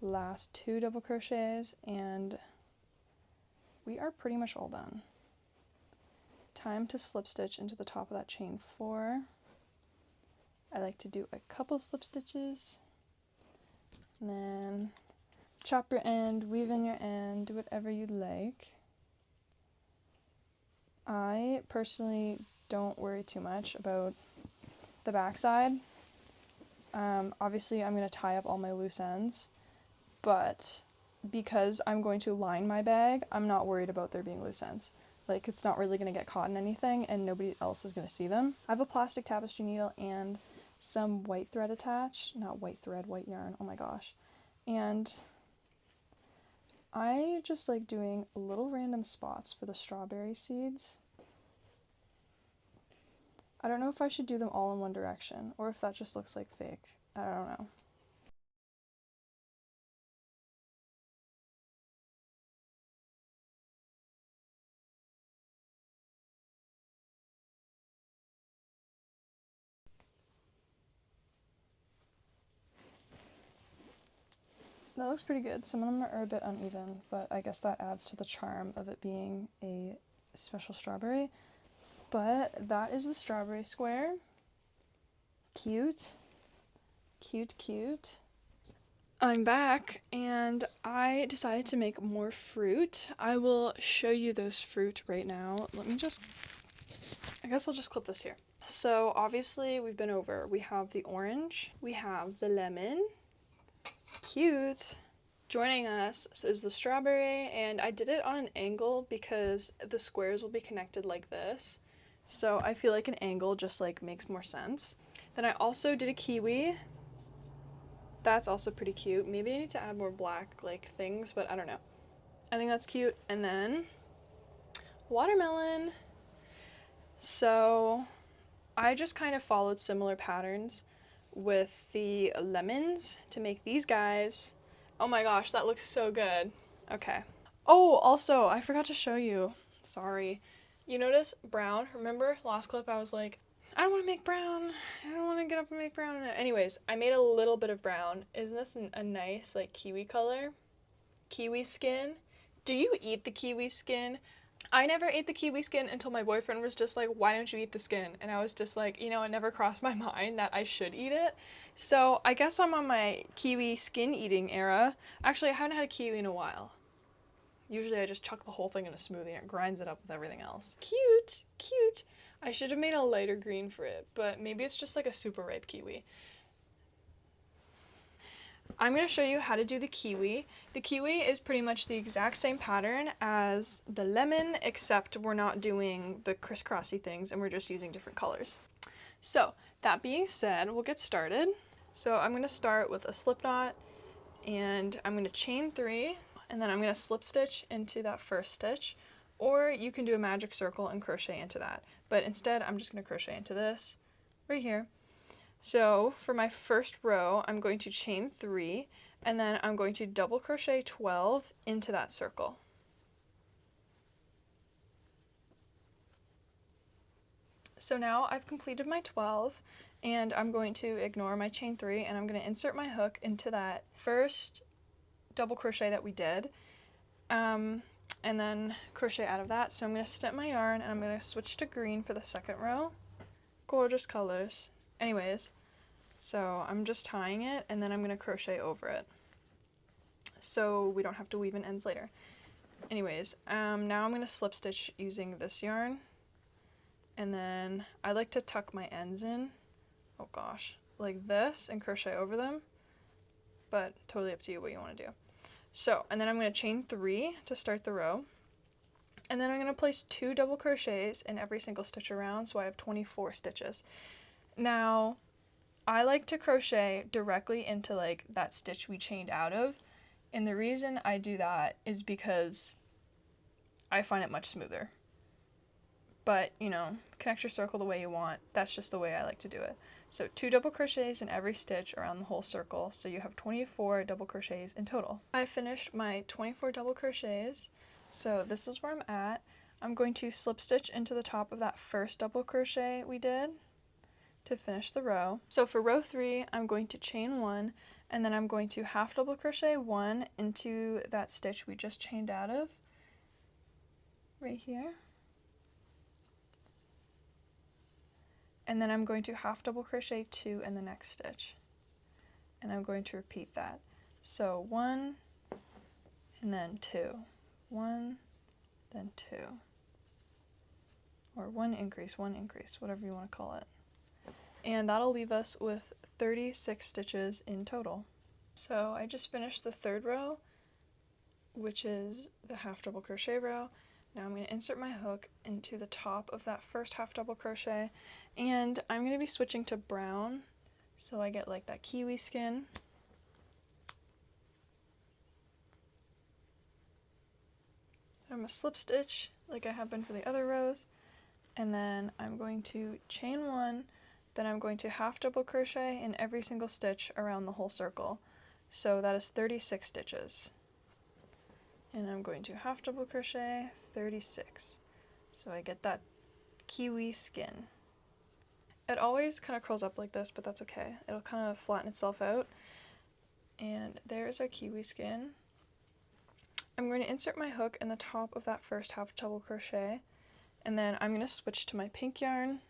[SPEAKER 1] Last 2 double crochets, and we are pretty much all done. Time to slip stitch into the top of that chain 4. I like to do a couple slip stitches, and then chop your end, weave in your end, do whatever you like. I personally don't worry too much about the backside. Obviously I'm going to tie up all my loose ends, but because I'm going to line my bag, I'm not worried about there being loose ends. Like, it's not really going to get caught in anything, and nobody else is going to see them. I have a plastic tapestry needle and some white thread attached. Not white thread, white yarn, oh my gosh. And I just like doing little random spots for the strawberry seeds. I don't know if I should do them all in one direction or if that just looks like fake. I don't know. That looks pretty good. Some of them are a bit uneven, but I guess that adds to the charm of it being a special strawberry. But that is the strawberry square. Cute. Cute, cute. I'm back and I decided to make more fruit. I will show you those fruit right now. I guess I'll just clip this here. So obviously we've been over. We have the orange, we have the lemon. Cute. Joining us is the strawberry, and I did it on an angle because the squares will be connected like this. So I feel like an angle just like makes more sense. Then I also did a kiwi. That's also pretty cute. Maybe I need to add more black like things, but I don't know. I think that's cute. And then watermelon. So I just kind of followed similar patterns with the lemons to make these guys. Oh my gosh, that looks so good. Okay. Oh, also, I forgot to show you. Sorry. You notice brown? Remember last clip I was like, I don't want to make brown. I don't want to get up and make brown. Anyways, I made a little bit of brown. Isn't this a nice like kiwi color? Kiwi skin. Do you eat the kiwi skin? I never ate the kiwi skin until my boyfriend was just like, why don't you eat the skin? And I was just like, you know, it never crossed my mind that I should eat it. So I guess I'm on my kiwi skin eating era. Actually, I haven't had a kiwi in a while. Usually I just chuck the whole thing in a smoothie and it grinds it up with everything else. Cute, cute. I should have made a lighter green for it, but maybe it's just like a super ripe kiwi. I'm going to show you how to do the kiwi. The kiwi is pretty much the exact same pattern as the lemon, except we're not doing the crisscrossy things and we're just using different colors. So that being said, we'll get started. So I'm going to start with a slip knot and I'm going to chain 3 and then I'm going to slip stitch into that first stitch, or you can do a magic circle and crochet into that. But instead I'm just going to crochet into this right here. So for my first row, I'm going to chain 3, and then I'm going to double crochet 12 into that circle. So now I've completed my 12, and I'm going to ignore my chain 3, and I'm going to insert my hook into that first double crochet that we did, and then crochet out of that. So I'm going to snip my yarn, and I'm going to switch to green for the second row. Gorgeous colors. Anyways. So I'm just tying it and then I'm going to crochet over it so we don't have to weave in ends later. Anyways, now I'm going to slip stitch using this yarn, and then I like to tuck my ends in, oh gosh, like this and crochet over them, but totally up to you what you want to do. So, and then I'm going to chain 3 to start the row, and then I'm going to place 2 double crochets in every single stitch around, so I have 24 stitches. Now, I like to crochet directly into like that stitch we chained out of, and the reason I do that is because I find it much smoother. But, you know, connect your circle the way you want. That's just the way I like to do it. So 2 double crochets in every stitch around the whole circle, so you have 24 double crochets in total. I finished my 24 double crochets, so this is where I'm at. I'm going to slip stitch into the top of that first double crochet we did to finish the row. So for row 3, I'm going to chain 1, and then I'm going to half double crochet 1 into that stitch we just chained out of, right here. And then I'm going to half double crochet 2 in the next stitch. And I'm going to repeat that. So 1, and then 2. 1, then 2. Or one increase, whatever you want to call it. And that'll leave us with 36 stitches in total. So I just finished the third row, which is the half double crochet row. Now I'm going to insert my hook into the top of that first half double crochet, and I'm going to be switching to brown so I get like that kiwi skin. I'm going to slip stitch like I have been for the other rows, and then I'm going to chain 1, then I'm going to half double crochet in every single stitch around the whole circle. So that is 36 stitches. And I'm going to half double crochet 36. So I get that kiwi skin. It always kind of curls up like this, but that's okay. It'll kind of flatten itself out. And there's our kiwi skin. I'm going to insert my hook in the top of that first half double crochet, and then I'm going to switch to my pink yarn.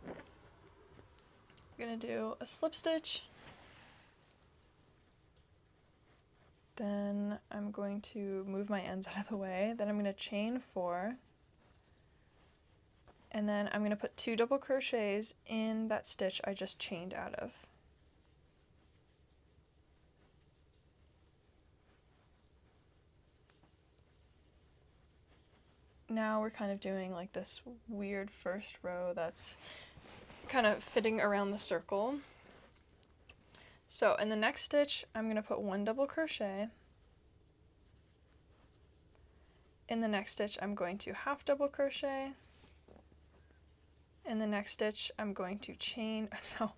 [SPEAKER 1] I'm going to do a slip stitch. Then I'm going to move my ends out of the way. Then I'm going to chain 4. And then I'm going to put 2 double crochets in that stitch I just chained out of. Now we're kind of doing like this weird first row that's kind of fitting around the circle. So in the next stitch, I'm going to put 1 double crochet. In the next stitch, I'm going to half double crochet. In the next stitch, I'm going to chain, no,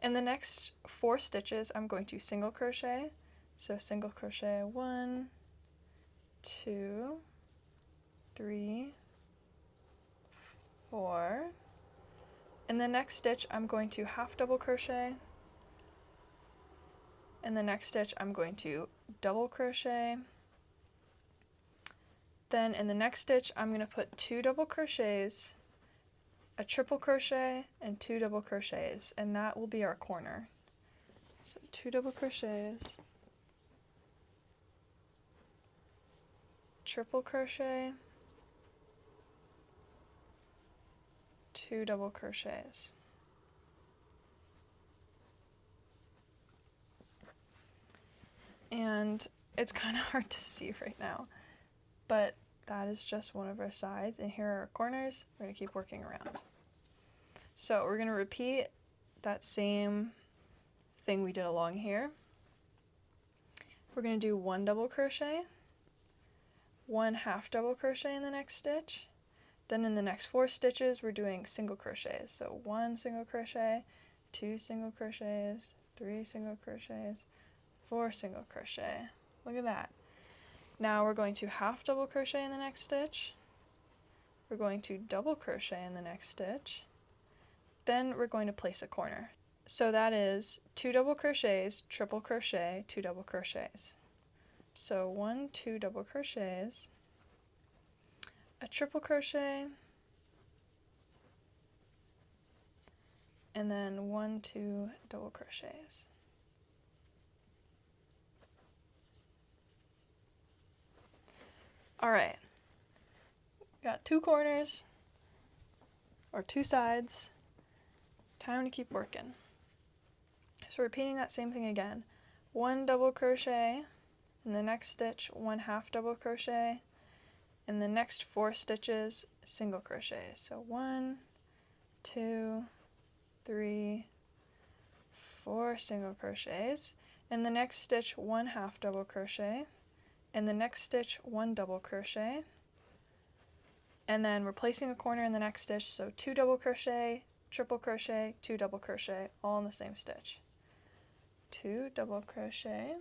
[SPEAKER 1] in the next 4 stitches, I'm going to single crochet. So single crochet 1, 2, 3, 4. In the next stitch, I'm going to half double crochet. In the next stitch, I'm going to double crochet. Then in the next stitch, I'm going to put 2 double crochets, a triple crochet, and 2 double crochets, and that will be our corner. So 2 double crochets, triple crochet, 2 double crochets. And it's kind of hard to see right now, but that is just one of our sides, and here are our corners. We're going to keep working around. So we're going to repeat that same thing we did along here. We're going to do 1 double crochet, 1 half double crochet in the next stitch. Then in the next 4 stitches, we're doing single crochets. So 1 single crochet, 2 single crochets, 3 single crochets, 4 single crochet. Look at that. Now we're going to half double crochet in the next stitch. We're going to double crochet in the next stitch. Then we're going to place a corner. So that is 2 double crochets, triple crochet, 2 double crochets. So 1, 2 double crochets, a triple crochet, and then 1, 2 double crochets. All right, got 2 corners, or 2 sides. Time to keep working. So repeating that same thing again. 1 double crochet, in the next stitch, 1 half double crochet, in the next 4 stitches, single crochet. So 1, 2, 3, 4 single crochets. In the next stitch, 1 half double crochet. In the next stitch, 1 double crochet, and then we're placing a corner in the next stitch, so 2 double crochet, triple crochet, 2 double crochet, all in the same stitch. 2 double crochet,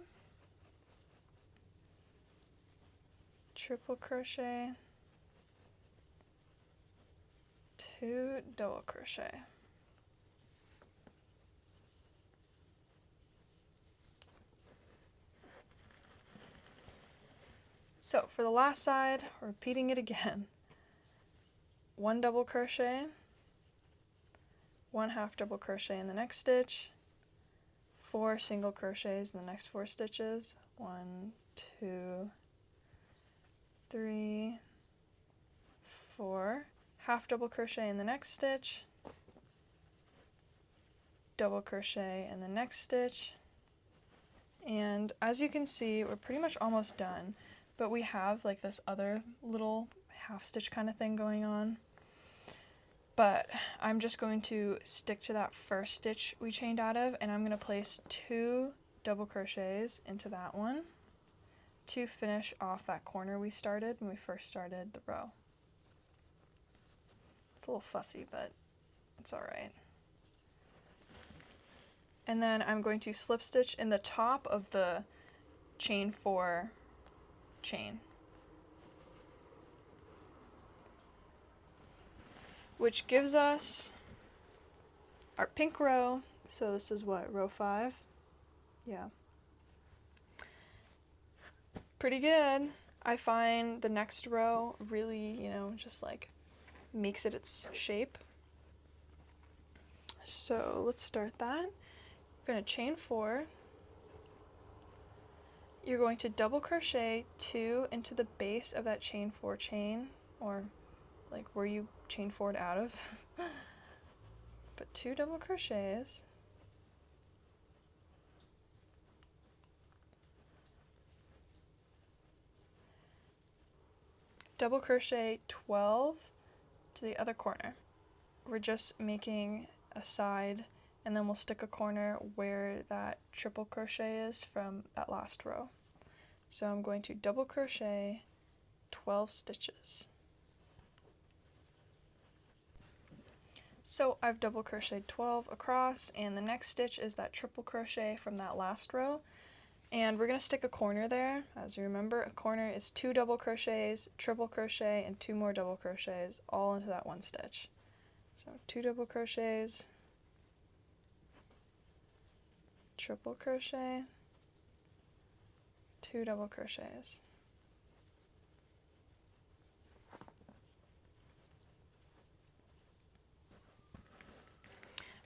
[SPEAKER 1] triple crochet, 2 double crochet. So for the last side, we're repeating it again. 1 double crochet, 1 half double crochet in the next stitch, 4 single crochets in the next 4 stitches, 1, 2, 3, 4, half double crochet in the next stitch, double crochet in the next stitch, and as you can see, we're pretty much almost done. But we have like this other little half stitch kind of thing going on. But I'm just going to stick to that first stitch we chained out of, and I'm going to place 2 double crochets into that one, to finish off that corner we started when we first started the row. It's a little fussy, but it's alright. And then I'm going to slip stitch in the top of the chain 4 chain, which gives us our pink row. So this is what, row 5? Yeah. Pretty good. I find the next row really, you know, just like makes it its shape. So let's start that. We're going to chain 4. You're going to double crochet 2 into the base of that chain 4 chain, or like where you chain 4 out of. But 2 double crochets. Double crochet 12 to the other corner. We're just making a side, and then we'll stick a corner where that triple crochet is from that last row. So I'm going to double crochet 12 stitches. So I've double crocheted 12 across, and the next stitch is that triple crochet from that last row. And we're going to stick a corner there. As you remember, a corner is 2 double crochets, triple crochet, and 2 more double crochets, all into that one stitch. So 2 double crochets, triple crochet, 2 double crochets.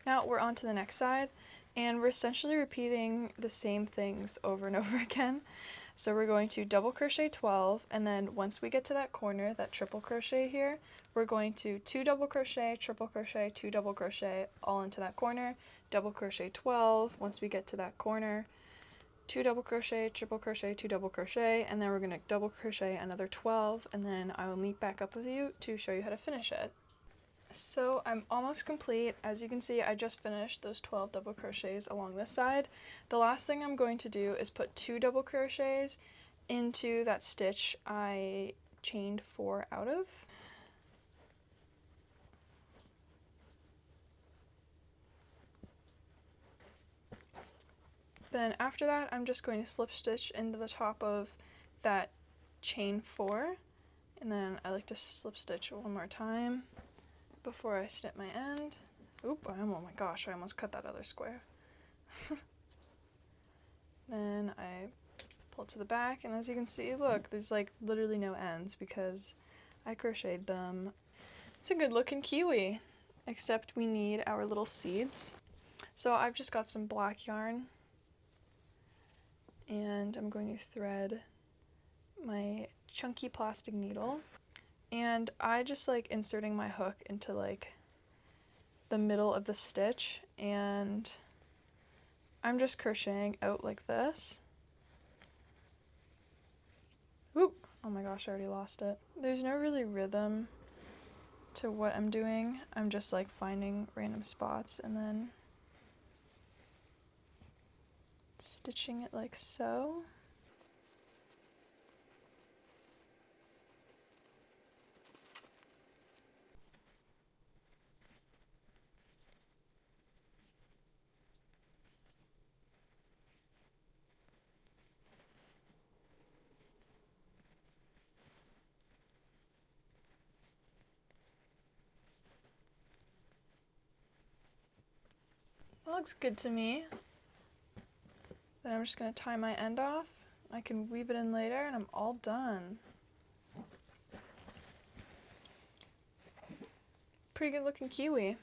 [SPEAKER 1] Now we're on to the next side. And we're essentially repeating the same things over and over again. So we're going to double crochet 12, and then once we get to that corner, that triple crochet here, we're going to 2 double crochet, triple crochet, 2 double crochet, all into that corner, double crochet 12, once we get to that corner, 2 double crochet, triple crochet, 2 double crochet, and then we're going to double crochet another 12, and then I will meet back up with you to show you how to finish it. So I'm almost complete. As you can see, I just finished those 12 double crochets along this side. The last thing I'm going to do is put 2 double crochets into that stitch I chained 4 out of. Then after that, I'm just going to slip stitch into the top of that chain 4, and then I like to slip stitch one more time before I snip my end. Oop, oh my gosh, I almost cut that other square. Then I pull it to the back, and as you can see, look, there's like literally no ends because I crocheted them. It's a good looking kiwi, except we need our little seeds. So I've just got some black yarn, and I'm going to thread my chunky plastic needle. And I just like inserting my hook into like the middle of the stitch, and I'm just crocheting out like this. Oop! Oh my gosh, I already lost it. There's no really rhythm to what I'm doing. I'm just like finding random spots and then stitching it like so. That looks good to me. Then I'm just going to tie my end off. I can weave it in later and I'm all done. Pretty good looking kiwi.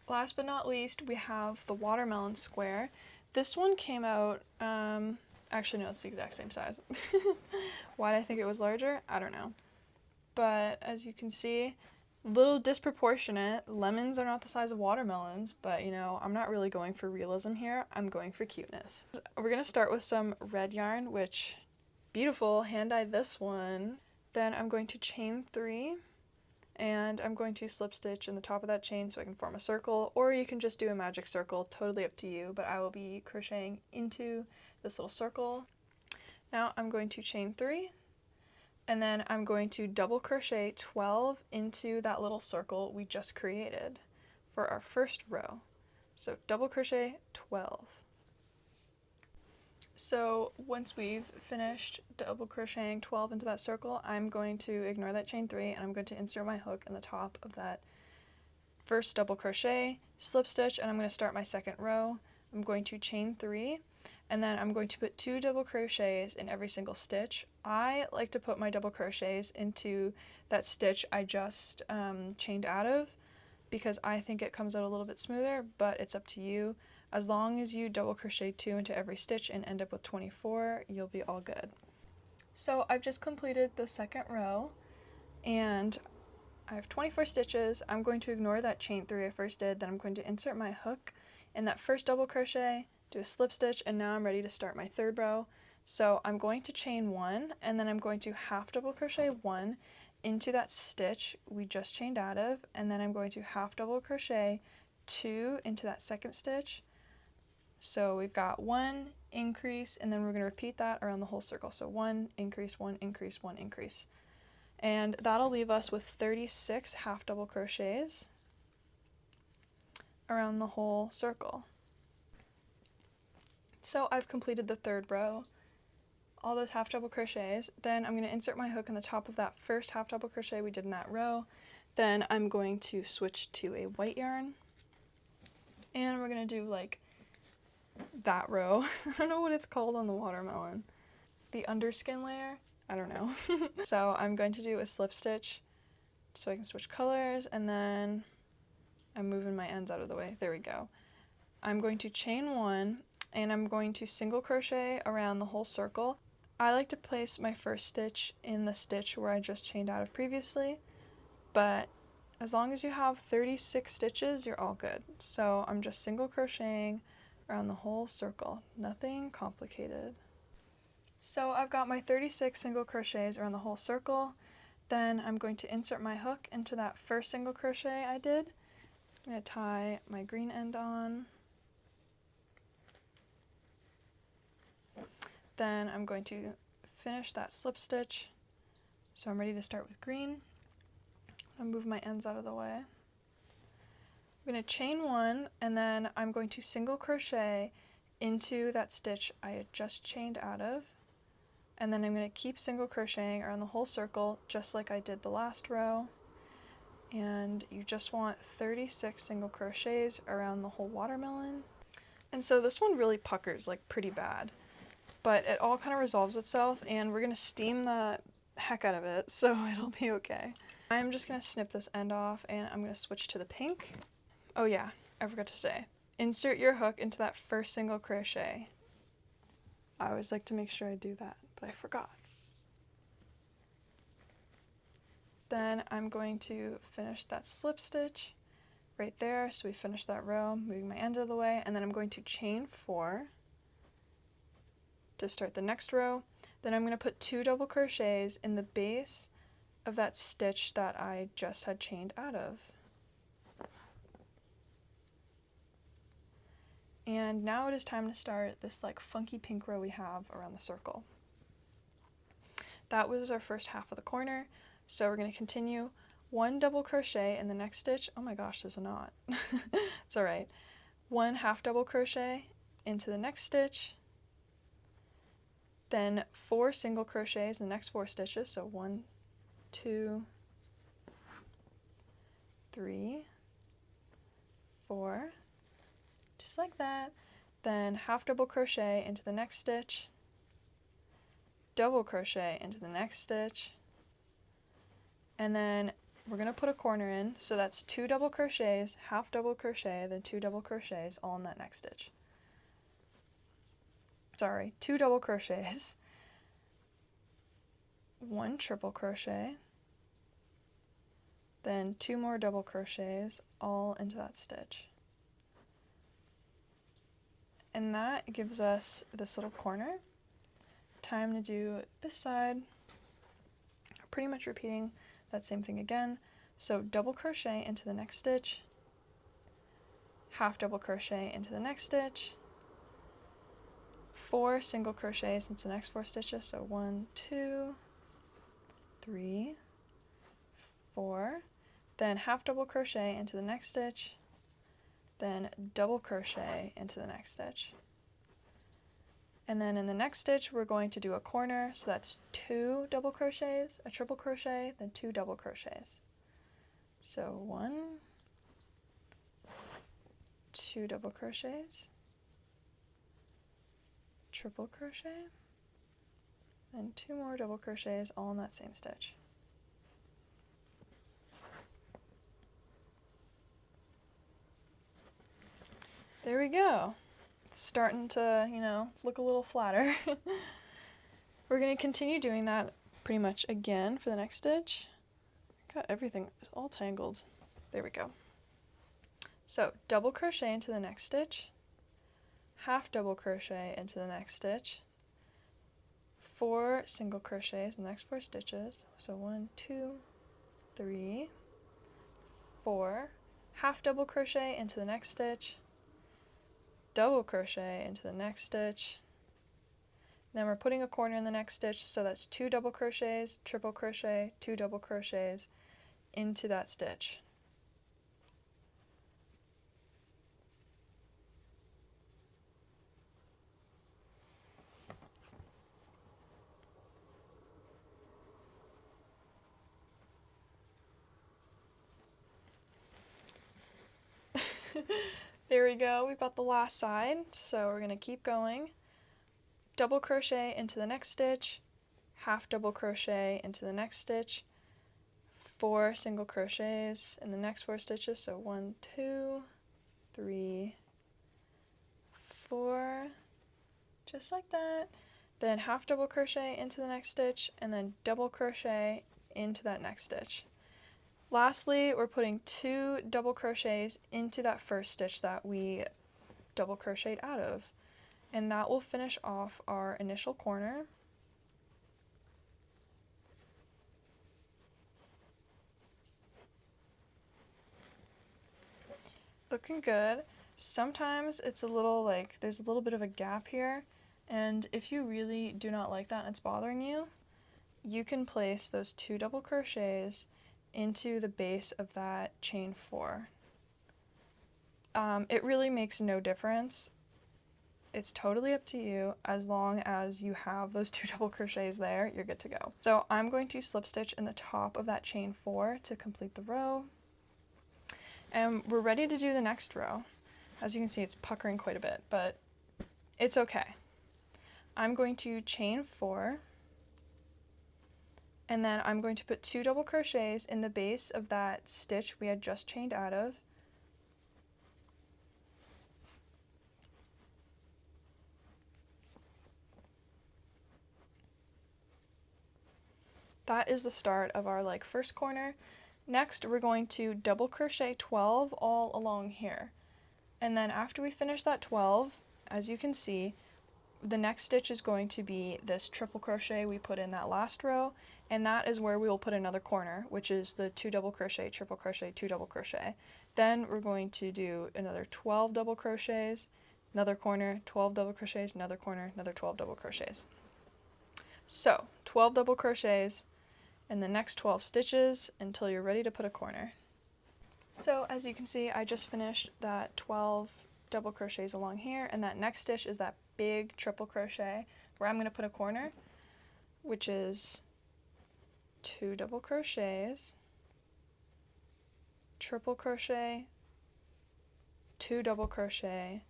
[SPEAKER 1] Last but not least, we have the watermelon square. This one came out, actually no, it's the exact same size. Why did I think it was larger? I don't know. But as you can see, a little disproportionate. Lemons are not the size of watermelons, but you know, I'm not really going for realism here. I'm going for cuteness. We're going to start with some red yarn, which, beautiful, hand-dyed this one. Then I'm going to chain 3, and I'm going to slip stitch in the top of that chain so I can form a circle, or you can just do a magic circle, totally up to you, but I will be crocheting into this little circle. Now I'm going to chain 3, and then I'm going to double crochet 12 into that little circle we just created for our first row. So double crochet 12. So once we've finished double crocheting 12 into that circle, I'm going to ignore that chain 3 and I'm going to insert my hook in the top of that first double crochet, slip stitch, and I'm going to start my second row. I'm going to chain 3, and then I'm going to put 2 double crochets in every single stitch. I like to put my double crochets into that stitch I just chained out of because I think it comes out a little bit smoother, but it's up to you. As long as you double crochet 2 into every stitch and end up with 24, you'll be all good. So I've just completed the second row, and I have 24 stitches. I'm going to ignore that chain 3 I first did, then I'm going to insert my hook in that first double crochet, do a slip stitch, and now I'm ready to start my third row. So I'm going to chain 1, and then I'm going to half double crochet 1 into that stitch we just chained out of, and then I'm going to half double crochet 2 into that second stitch. So we've got 1 increase, and then we're going to repeat that around the whole circle. So 1 increase, 1 increase, 1 increase. And that'll leave us with 36 half double crochets around the whole circle. So I've completed the third row, all those half double crochets. Then I'm going to insert my hook in the top of that first half double crochet we did in that row. Then I'm going to switch to a white yarn, and we're going to do like that row. I don't know what it's called on the watermelon. The underskin layer? I don't know. So I'm going to do a slip stitch so I can switch colors, and then I'm moving my ends out of the way. There we go. I'm going to chain 1, and I'm going to single crochet around the whole circle. I like to place my first stitch in the stitch where I just chained out of previously, but as long as you have 36 stitches, you're all good. So I'm just single crocheting around the whole circle, nothing complicated. So I've got my 36 single crochets around the whole circle. Then I'm going to insert my hook into that first single crochet I did. I'm going to tie my green end on. Then I'm going to finish that slip stitch. So I'm ready to start with green. I'm going to move my ends out of the way. I'm going to chain 1, and then I'm going to single crochet into that stitch I had just chained out of, and then I'm going to keep single crocheting around the whole circle just like I did the last row. And you just want 36 single crochets around the whole watermelon. And so this one really puckers like pretty bad, but it all kind of resolves itself, and we're going to steam the heck out of it, so it'll be okay. I'm just going to snip this end off, and I'm going to switch to the pink. Oh yeah, I forgot to say, insert your hook into that first single crochet. I always like to make sure I do that, but I forgot. Then I'm going to finish that slip stitch right there, so we finish that row, moving my end out of the way, and then I'm going to chain 4 to start the next row. Then I'm going to put 2 double crochets in the base of that stitch that I just had chained out of. And now it is time to start this like funky pink row we have around the circle. That was our first half of the corner, so we're going to continue 1 double crochet in the next stitch. Oh my gosh, there's a knot. It's alright. 1 half double crochet into the next stitch, then 4 single crochets in the next 4 stitches, so 1, 2, 3, 4, just like that. Then half double crochet into the next stitch, double crochet into the next stitch, and then we're going to put a corner in, so that's 2 double crochets, half double crochet, then 2 double crochets all in that next stitch. Sorry, 2 double crochets, 1 triple crochet, then 2 more double crochets all into that stitch. And that gives us this little corner. Time to do this side. Pretty much repeating that same thing again. So double crochet into the next stitch, half double crochet into the next stitch, 4 single crochets into the next 4 stitches. So 1, 2, 3, 4, then half double crochet into the next stitch, then double crochet into the next stitch. And then in the next stitch we're going to do a corner, so that's 2 double crochets, a triple crochet, then 2 double crochets. So 1, 2 double crochets, triple crochet, then 2 more double crochets all in that same stitch. There we go. It's starting to, look a little flatter. We're going to continue doing that pretty much again for the next stitch. Got everything all tangled. There we go. So double crochet into the next stitch, half double crochet into the next stitch, 4 single crochets in the next 4 stitches. So 1, 2, 3, 4, half double crochet into the next stitch, double crochet into the next stitch, then we're putting a corner in the next stitch, so that's 2 double crochets, triple crochet, 2 double crochets into that stitch. There we go, we've got the last side, so we're going to keep going. Double crochet into the next stitch, half double crochet into the next stitch, 4 single crochets in the next 4 stitches, so 1, 2, 3, 4, just like that. Then half double crochet into the next stitch, and then double crochet into that next stitch. Lastly, we're putting 2 double crochets into that first stitch that we double crocheted out of, and that will finish off our initial corner. Looking good. Sometimes it's a little there's a little bit of a gap here, and if you really do not like that and it's bothering you, you can place those 2 double crochets into the base of that chain 4. It really makes no difference. It's totally up to you. As long as you have those 2 double crochets there, you're good to go. So I'm going to slip stitch in the top of that chain 4 to complete the row. And we're ready to do the next row. As you can see, it's puckering quite a bit, but it's okay. I'm going to chain 4, and then I'm going to put 2 double crochets in the base of that stitch we had just chained out of. That is the start of our first corner. Next, we're going to double crochet 12 all along here. And then after we finish that 12, as you can see, the next stitch is going to be this triple crochet we put in that last row, and that is where we will put another corner, which is the 2 double crochet, triple crochet, 2 double crochet. Then we're going to do another 12 double crochets, another corner, 12 double crochets, another corner, another 12 double crochets. So 12 double crochets in the next 12 stitches until you're ready to put a corner. So as you can see, I just finished that 12 double crochets along here, and that next stitch is that big triple crochet where I'm going to put a corner, which is 2 double crochets, triple crochet, 2 double crochet,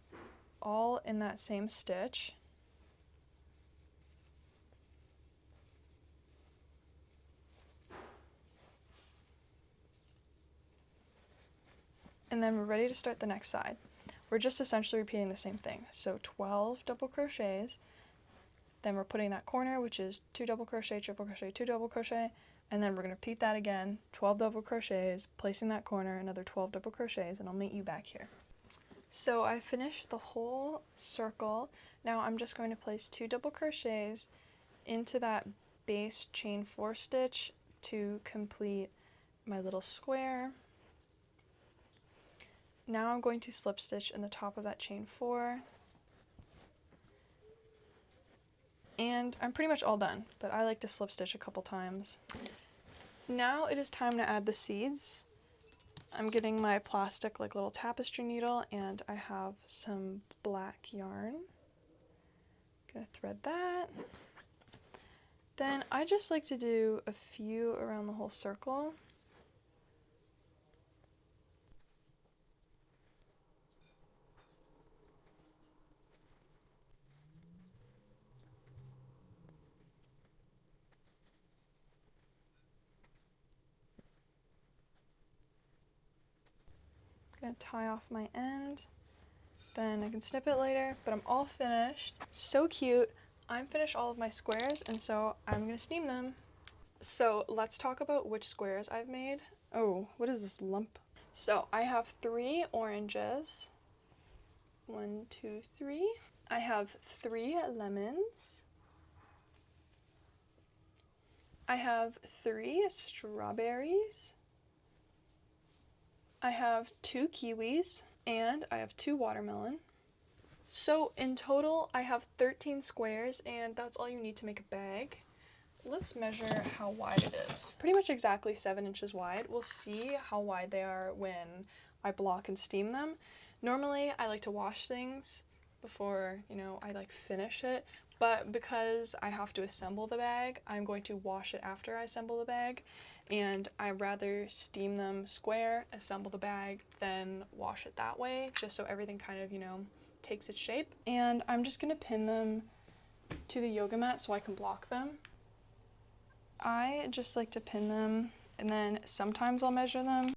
[SPEAKER 1] all in that same stitch. And then we're ready to start the next side. We're just essentially repeating the same thing. So 12 double crochets, then we're putting that corner, which is 2 double crochet, triple crochet, 2 double crochet, and then we're going to repeat that again, 12 double crochets, placing that corner, another 12 double crochets, and I'll meet you back here. So I finished the whole circle. Now I'm just going to place 2 double crochets into that base chain 4 stitch to complete my little square. Now I'm going to slip stitch in the top of that chain 4, And I'm pretty much all done, but I like to slip stitch a couple times. Now it is time to add the seeds. I'm getting my plastic like little tapestry needle, and I have some black yarn. Gonna thread that. Then I just like to do a few around the whole circle. Gonna tie off my end, then I can snip it later, but I'm all finished. So cute. I'm finished all of my squares, and so I'm gonna steam them. So let's talk about which squares I've made. Oh, what is this lump? So I have 3 oranges. 1, 2, 3. I have 3 lemons. I have 3 strawberries. I have 2 kiwis, and I have 2 watermelon. So in total, I have 13 squares, and that's all you need to make a bag. Let's measure how wide it is. Pretty much exactly 7 inches wide. We'll see how wide they are when I block and steam them. Normally, I like to wash things before, I like finish it, but because I have to assemble the bag, I'm going to wash it after I assemble the bag. And I'd rather steam them square, assemble the bag, then wash it that way, just so everything kind of, takes its shape. And I'm just gonna pin them to the yoga mat so I can block them. I just like to pin them, and then sometimes I'll measure them.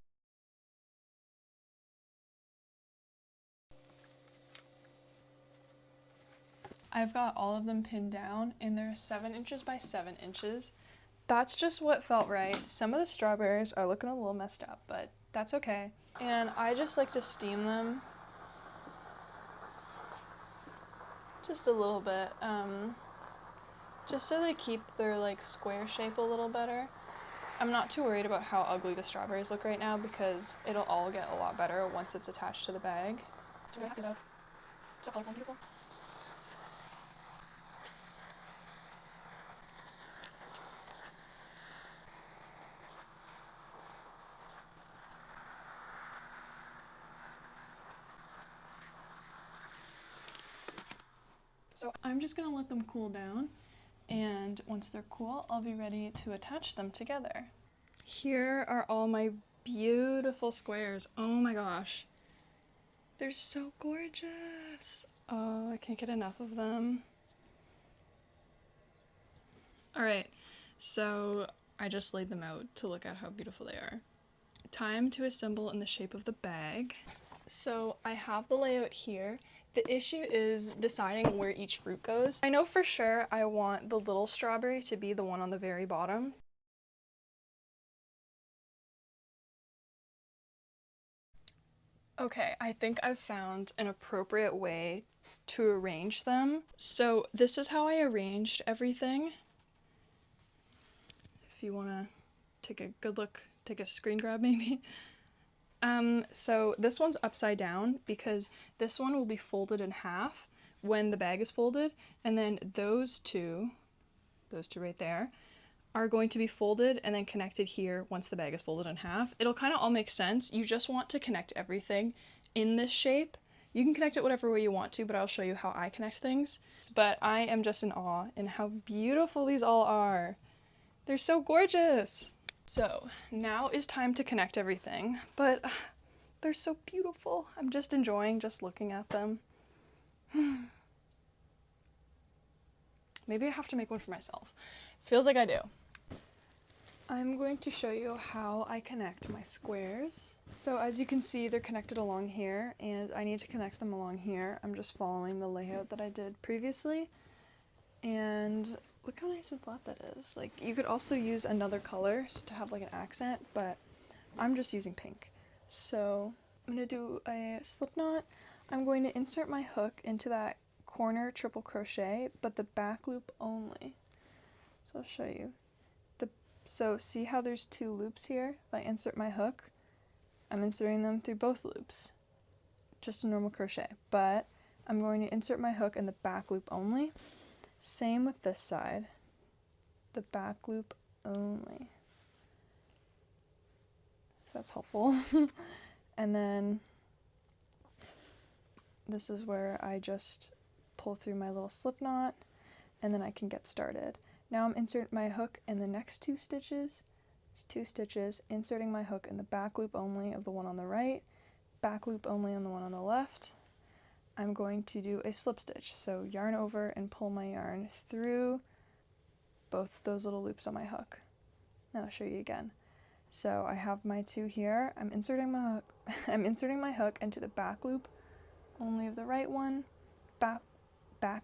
[SPEAKER 1] I've got all of them pinned down, and they're 7 inches by 7 inches. That's just what felt right. Some of the strawberries are looking a little messed up, but that's okay. And I just like to steam them just a little bit, just so they keep their like square shape a little better. I'm not too worried about how ugly the strawberries look right now because it'll all get a lot better once it's attached to the bag. I'm happy though. So colorful and beautiful. So I'm just gonna let them cool down, and once they're cool, I'll be ready to attach them together. Here are all my beautiful squares. Oh my gosh. They're so gorgeous. Oh, I can't get enough of them. Alright, so I just laid them out to look at how beautiful they are. Time to assemble in the shape of the bag. So I have the layout here. The issue is deciding where each fruit goes. I know for sure I want the little strawberry to be the one on the very bottom. Okay, I think I've found an appropriate way to arrange them. So this is how I arranged everything. If you want to take a good look, take a screen grab maybe. So this one's upside down because this one will be folded in half when the bag is folded, and then those two right there, are going to be folded and then connected here once the bag is folded in half. It'll kind of all make sense. You just want to connect everything in this shape. You can connect it whatever way you want to, but I'll show you how I connect things. But I am just in awe in how beautiful these all are. They're so gorgeous. So now is time to connect everything, but they're so beautiful. I'm just enjoying just looking at them. Maybe I have to make one for myself. Feels like I do. I'm going to show you how I connect my squares. So as you can see, they're connected along here, and I need to connect them along here. I'm just following the layout that I did previously. And look how nice and flat that is. Like, you could also use another color to have like an accent, but I'm just using pink. So I'm going to do a slip knot. I'm going to insert my hook into that corner triple crochet, but the back loop only. So I'll show you. So see how there's 2 loops here? If I insert my hook, I'm inserting them through both loops. Just a normal crochet, but I'm going to insert my hook in the back loop only. Same with this side, the back loop only, if that's helpful. And then this is where I just pull through my little slip knot, and then I can get started. Now I'm inserting my hook in the next 2 stitches. There's 2 stitches, inserting my hook in the back loop only of the one on the right, back loop only on the one on the left. I'm going to do a slip stitch, so yarn over and pull my yarn through both those little loops on my hook. Now I'll show you again. So I have my 2 here. I'm inserting my hook. I'm inserting my hook into the back loop only of the right one, back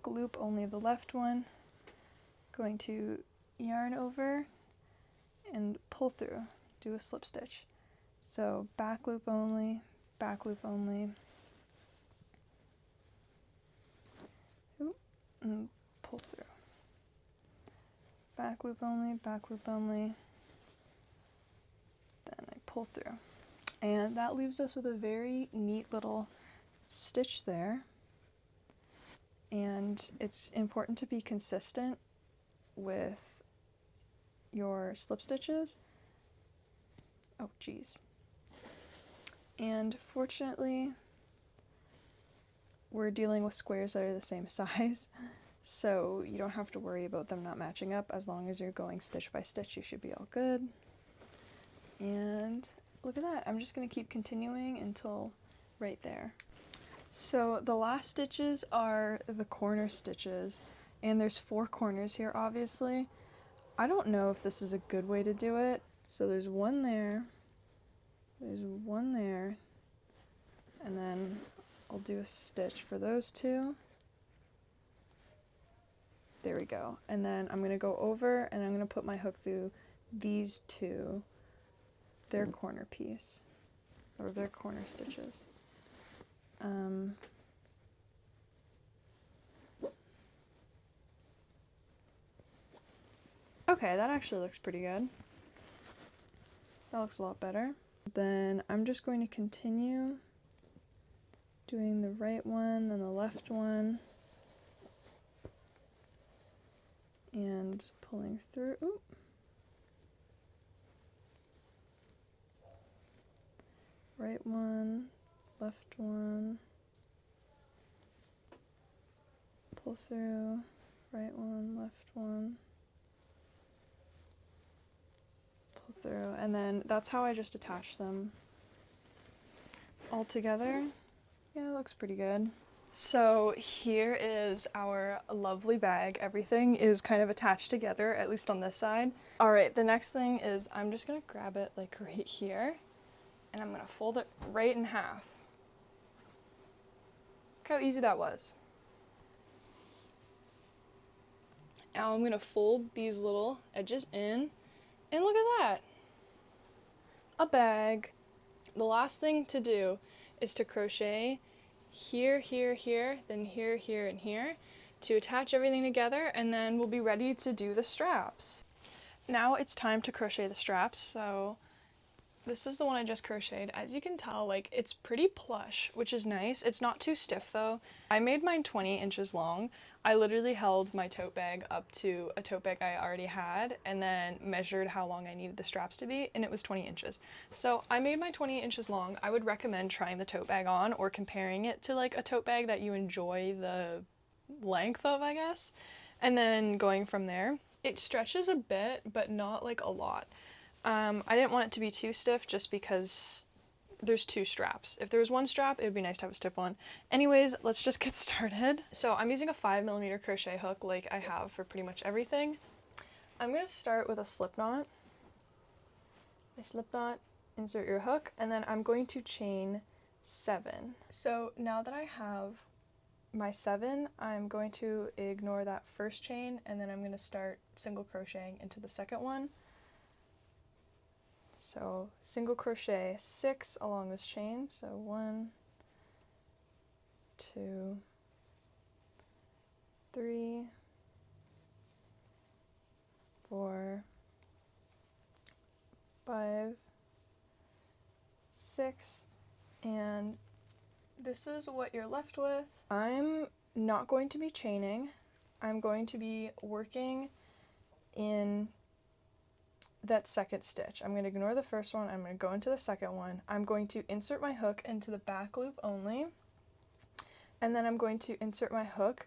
[SPEAKER 1] loop only of the left one. Going to yarn over and pull through, do a slip stitch. So back loop only, and pull through. Back loop only, then I pull through. And that leaves us with a very neat little stitch there. And it's important to be consistent with your slip stitches. Oh geez. And fortunately, we're dealing with squares that are the same size, so you don't have to worry about them not matching up. As long as you're going stitch by stitch, you should be all good. And look at that, I'm just going to keep continuing until right there. So the last stitches are the corner stitches, and there's 4 corners here obviously. I don't know if this is a good way to do it. So there's one there, there's one there, and then I'll do a stitch for those 2. There we go. And then I'm going to go over and I'm going to put my hook through these 2, their corner piece, or their corner stitches. Okay, that actually looks pretty good. That looks a lot better. Then I'm just going to continue doing the right one, then the left one, and pulling through. Ooh. Right one, left one, pull through, right one, left one, pull through, and then that's how I just attach them all together. Yeah, it looks pretty good. So here is our lovely bag. Everything is kind of attached together, at least on this side. All right, the next thing is I'm just gonna grab it like right here, and I'm gonna fold it right in half. Look how easy that was. Now I'm gonna fold these little edges in, and look at that, a bag. The last thing to do is to crochet here, here, here, then here, here, and here to attach everything together, and then we'll be ready to do the straps. Now it's time to crochet the straps. So this is the one I just crocheted. As you can tell, like, it's pretty plush, which is nice. It's not too stiff though. I made mine 20 inches long. I literally held my tote bag up to a tote bag I already had and then measured how long I needed the straps to be, and it was 20 inches. So I made my 20 inches long. I would recommend trying the tote bag on or comparing it to like a tote bag that you enjoy the length of, I guess, and then going from there. It stretches a bit, but not like a lot. I didn't want it to be too stiff just because there's 2 straps. If there was 1 strap, it would be nice to have a stiff one. Anyways, let's just get started. So I'm using a 5mm crochet hook like I have for pretty much everything. I'm going to start with a slip knot. A slip knot, insert your hook, and then I'm going to chain 7. So now that I have my 7, I'm going to ignore that first chain, and then I'm going to start single crocheting into the second one. So single crochet 6 along this chain, so 1, 2, 3, 4, 5, 6, and this is what you're left with. I'm not going to be chaining, I'm going to be working in that second stitch. I'm going to ignore the first one, I'm going to go into the second one. I'm going to insert my hook into the back loop only, and then I'm going to insert my hook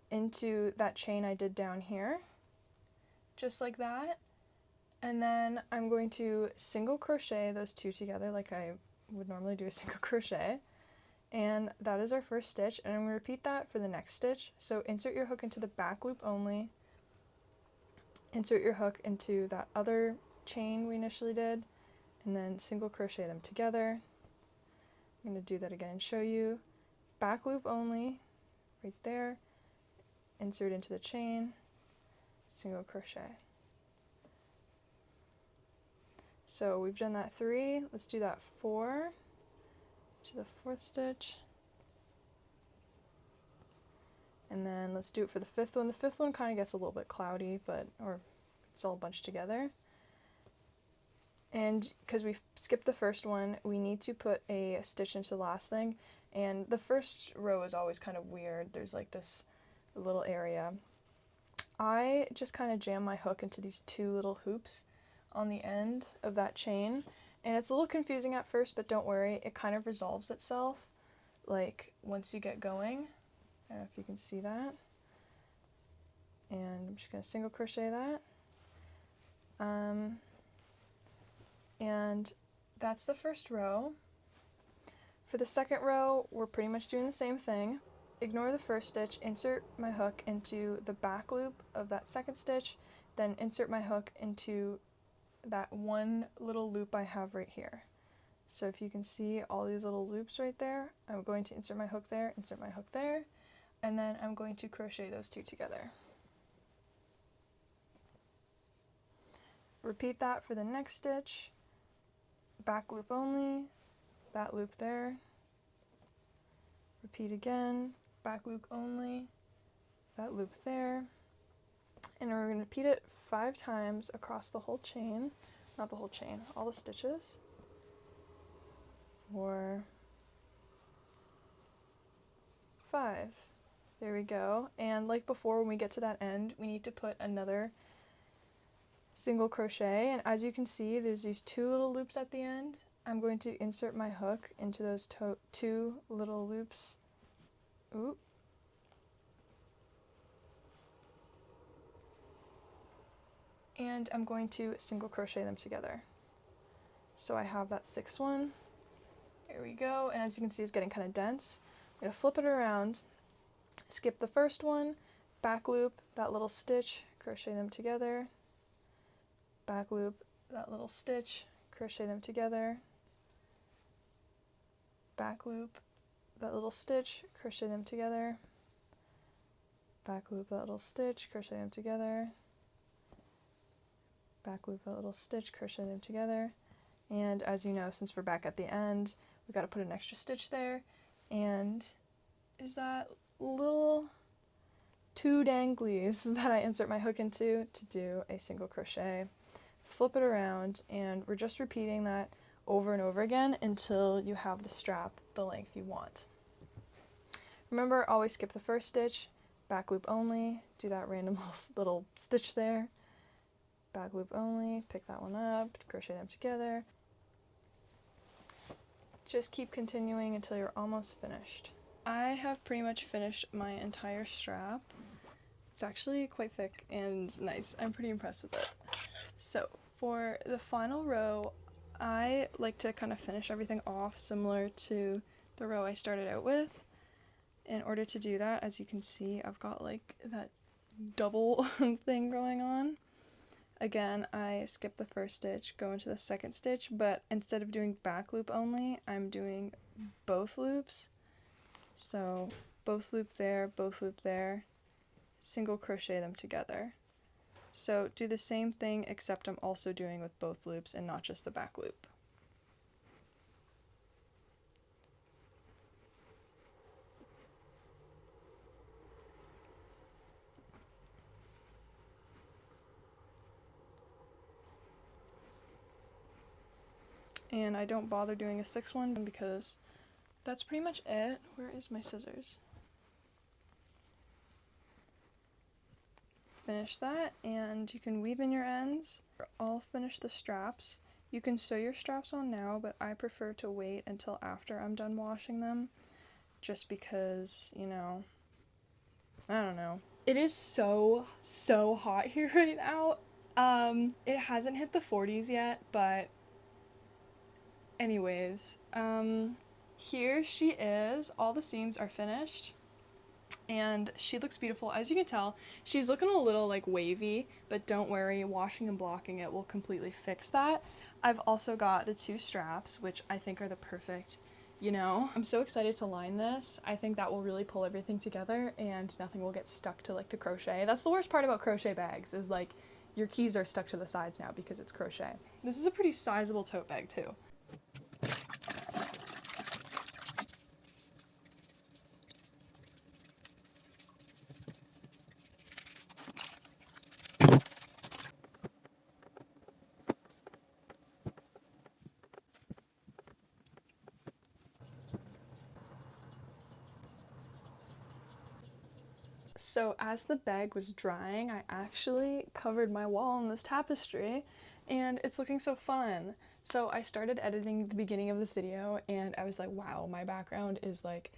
[SPEAKER 1] into that chain I did down here, just like that. And then I'm going to single crochet those two together like I would normally do a single crochet. And that is our first stitch, and I'm going to repeat that for the next stitch. So insert your hook into the back loop only, insert your hook into that other chain we initially did, and then single crochet them together. I'm going to do that again and show you. Back loop only, right there, insert into the chain, single crochet. So we've done that 3, let's do that 4, to the 4th stitch, and then let's do it for the 5th one. The 5th one kind of gets a little bit cloudy, or it's all bunched together. And because we skipped the first one, we need to put a stitch into the last thing, and the first row is always kind of weird. There's like this little area. I just kind of jam my hook into these 2 little hoops on the end of that chain, and it's a little confusing at first, but don't worry, it kind of resolves itself like once you get going. I don't know if you can see that. And I'm just going to single crochet that. And that's the first row. For the second row, we're pretty much doing the same thing. Ignore the first stitch, insert my hook into the back loop of that second stitch, then insert my hook into that one little loop I have right here. So if you can see all these little loops right there, I'm going to insert my hook there, and then I'm going to crochet those 2 together. Repeat that for the next stitch. Back loop only, that loop there. Repeat again, back loop only, that loop there. And we're going to repeat it 5 times across the whole chain, not the whole chain, all the stitches. 4, 5. There we go. And like before, when we get to that end, we need to put another single crochet, and as you can see, there's these 2 little loops at the end. I'm going to insert my hook into those 2 little loops. Oop. And I'm going to single crochet them together. So I have that 6th one. There we go, and as you can see, it's getting kind of dense. I'm going to flip it around, skip the first one, back loop, that little stitch, crochet them together, back loop, that little stitch, crochet them together, back loop, that little stitch, crochet them together, back loop, that little stitch, crochet them together, back loop, that little stitch, crochet them together. And as you know, since we're back at the end, we got to put an extra stitch there, and is that little 2 danglies that I insert my hook into to do a single crochet. Flip it around, and we're just repeating that over and over again until you have the strap the length you want. Remember, always skip the first stitch, back loop only, do that random little stitch there, back loop only, pick that one up, crochet them together. Just keep continuing until you're almost finished. I have pretty much finished my entire strap. It's actually quite thick and nice. I'm pretty impressed with it. So for the final row, I like to kind of finish everything off similar to the row I started out with. In order to do that, as you can see, I've got like that double thing going on. Again, I skip the first stitch, go into the second stitch, but instead of doing back loop only, I'm doing both loops. So both loop there, single crochet them together. So do the same thing, except I'm also doing with both loops and not just the back loop. And I don't bother doing a 6th one because that's pretty much it. Where is my scissors? finish that, and you can weave in your ends. I'll finish the straps. You can sew your straps on now, but I prefer to wait until after I'm done washing them, just because, you know, I don't know. It is so hot here right now. It hasn't hit the 40s yet, but anyways, here she is. All the seams are finished, and she looks beautiful. As you can tell, she's looking a little like wavy, but don't worry, washing and blocking it will completely fix that. I've also got the 2 straps, which I think are the perfect, you know. I'm so excited to line this. I think that will really pull everything together and nothing will get stuck to like the crochet. That's the worst part about crochet bags, is like your keys are stuck to the sides now because it's crochet. This is a pretty sizable tote bag too. So as the bag was drying, I actually covered my wall in this tapestry, and it's looking so fun. So I started editing the beginning of this video, and I was like, wow, my background is like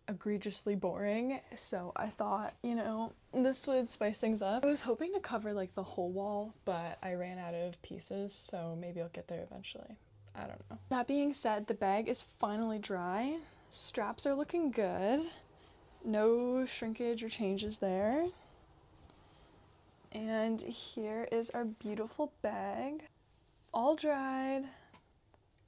[SPEAKER 1] egregiously boring. So I thought, you know, this would spice things up. I was hoping to cover like the whole wall, but I ran out of pieces, so maybe I'll get there eventually. I don't know. That being said, the bag is finally dry. Straps are looking good. No shrinkage or changes there. And here is our beautiful bag, all dried,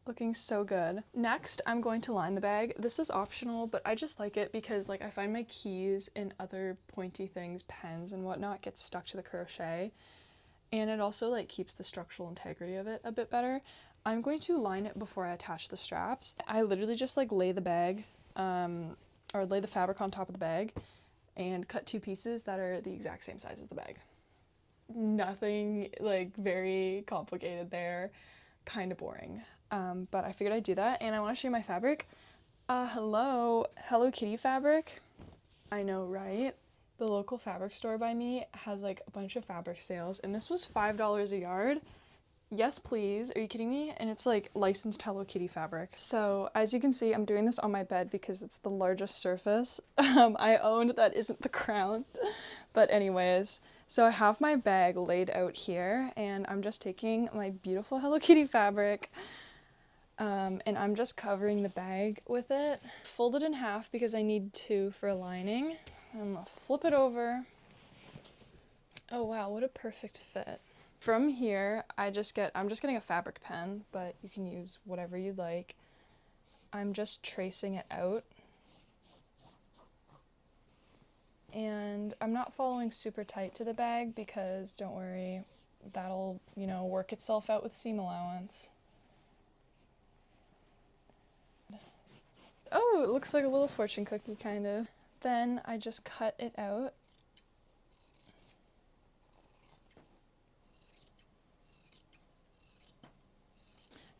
[SPEAKER 1] looking so good. Next, I'm going to line the bag. This is optional, but I just like it because like I find my keys and other pointy things, pens and whatnot, get stuck to the crochet, and it also like keeps the structural integrity of it a bit better. I'm going to line it before I attach the straps. I literally just like lay the bag, or lay the fabric on top of the bag and cut 2 pieces that are the exact same size as the bag. Nothing like very complicated there, kind of boring. But I figured I'd do that, and I want to show you my fabric. Hello Kitty fabric. I know, right? The local fabric store by me has like a bunch of fabric sales, and this was $5 a yard. Yes, please. Are you kidding me? And it's like licensed Hello Kitty fabric. So as you can see, I'm doing this on my bed because it's the largest surface I own that isn't the ground. But anyways, so I have my bag laid out here, and I'm just taking my beautiful Hello Kitty fabric, and I'm just covering the bag with it. Fold it in half because I need 2 for a lining. I'm gonna flip it over. Oh wow, what a perfect fit. From here, I'm just getting a fabric pen, but you can use whatever you'd like. I'm just tracing it out. And I'm not following super tight to the bag because, don't worry, that'll, you know, work itself out with seam allowance. Oh, it looks like a little fortune cookie, kind of. Then I just cut it out.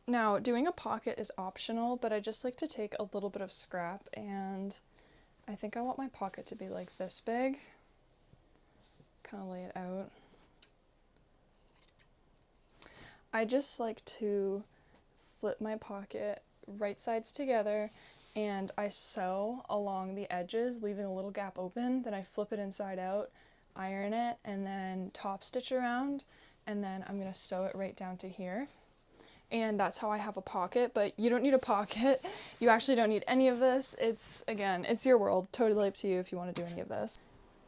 [SPEAKER 1] Now, doing a pocket is optional, but I just like to take a little bit of scrap, and I think I want my pocket to be like this big. Kind of lay it out. I just like to flip my pocket right sides together, and I sew along the edges, leaving a little gap open. Then I flip it inside out, iron it, and then top stitch around, and then I'm going to sew it right down to here. And that's how I have a pocket, but you don't need a pocket. You actually don't need any of this. Again, it's your world. Totally up to you if you want to do any of this.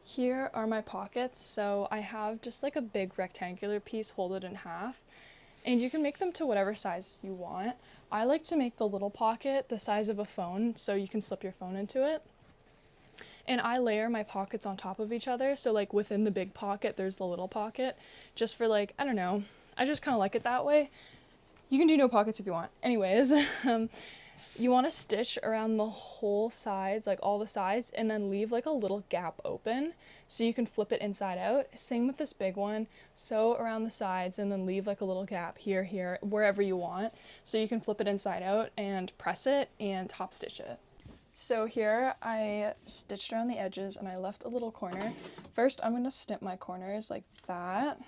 [SPEAKER 1] Here are my pockets. So I have just like a big rectangular piece, fold it in half, and you can make them to whatever size you want. I like to make the little pocket the size of a phone so you can slip your phone into it. And I layer my pockets on top of each other. So like within the big pocket, there's the little pocket, just for like, I don't know, I just kind of like it that way. You can do no pockets if you want. Anyways, you want to stitch around the whole sides, like all the sides, and then leave like a little gap open so you can flip it inside out. Same with this big one. Sew around the sides and then leave like a little gap here, wherever you want, so you can flip it inside out and press it and top stitch it. So here I stitched around the edges and I left a little corner. First I'm going to snip my corners like that.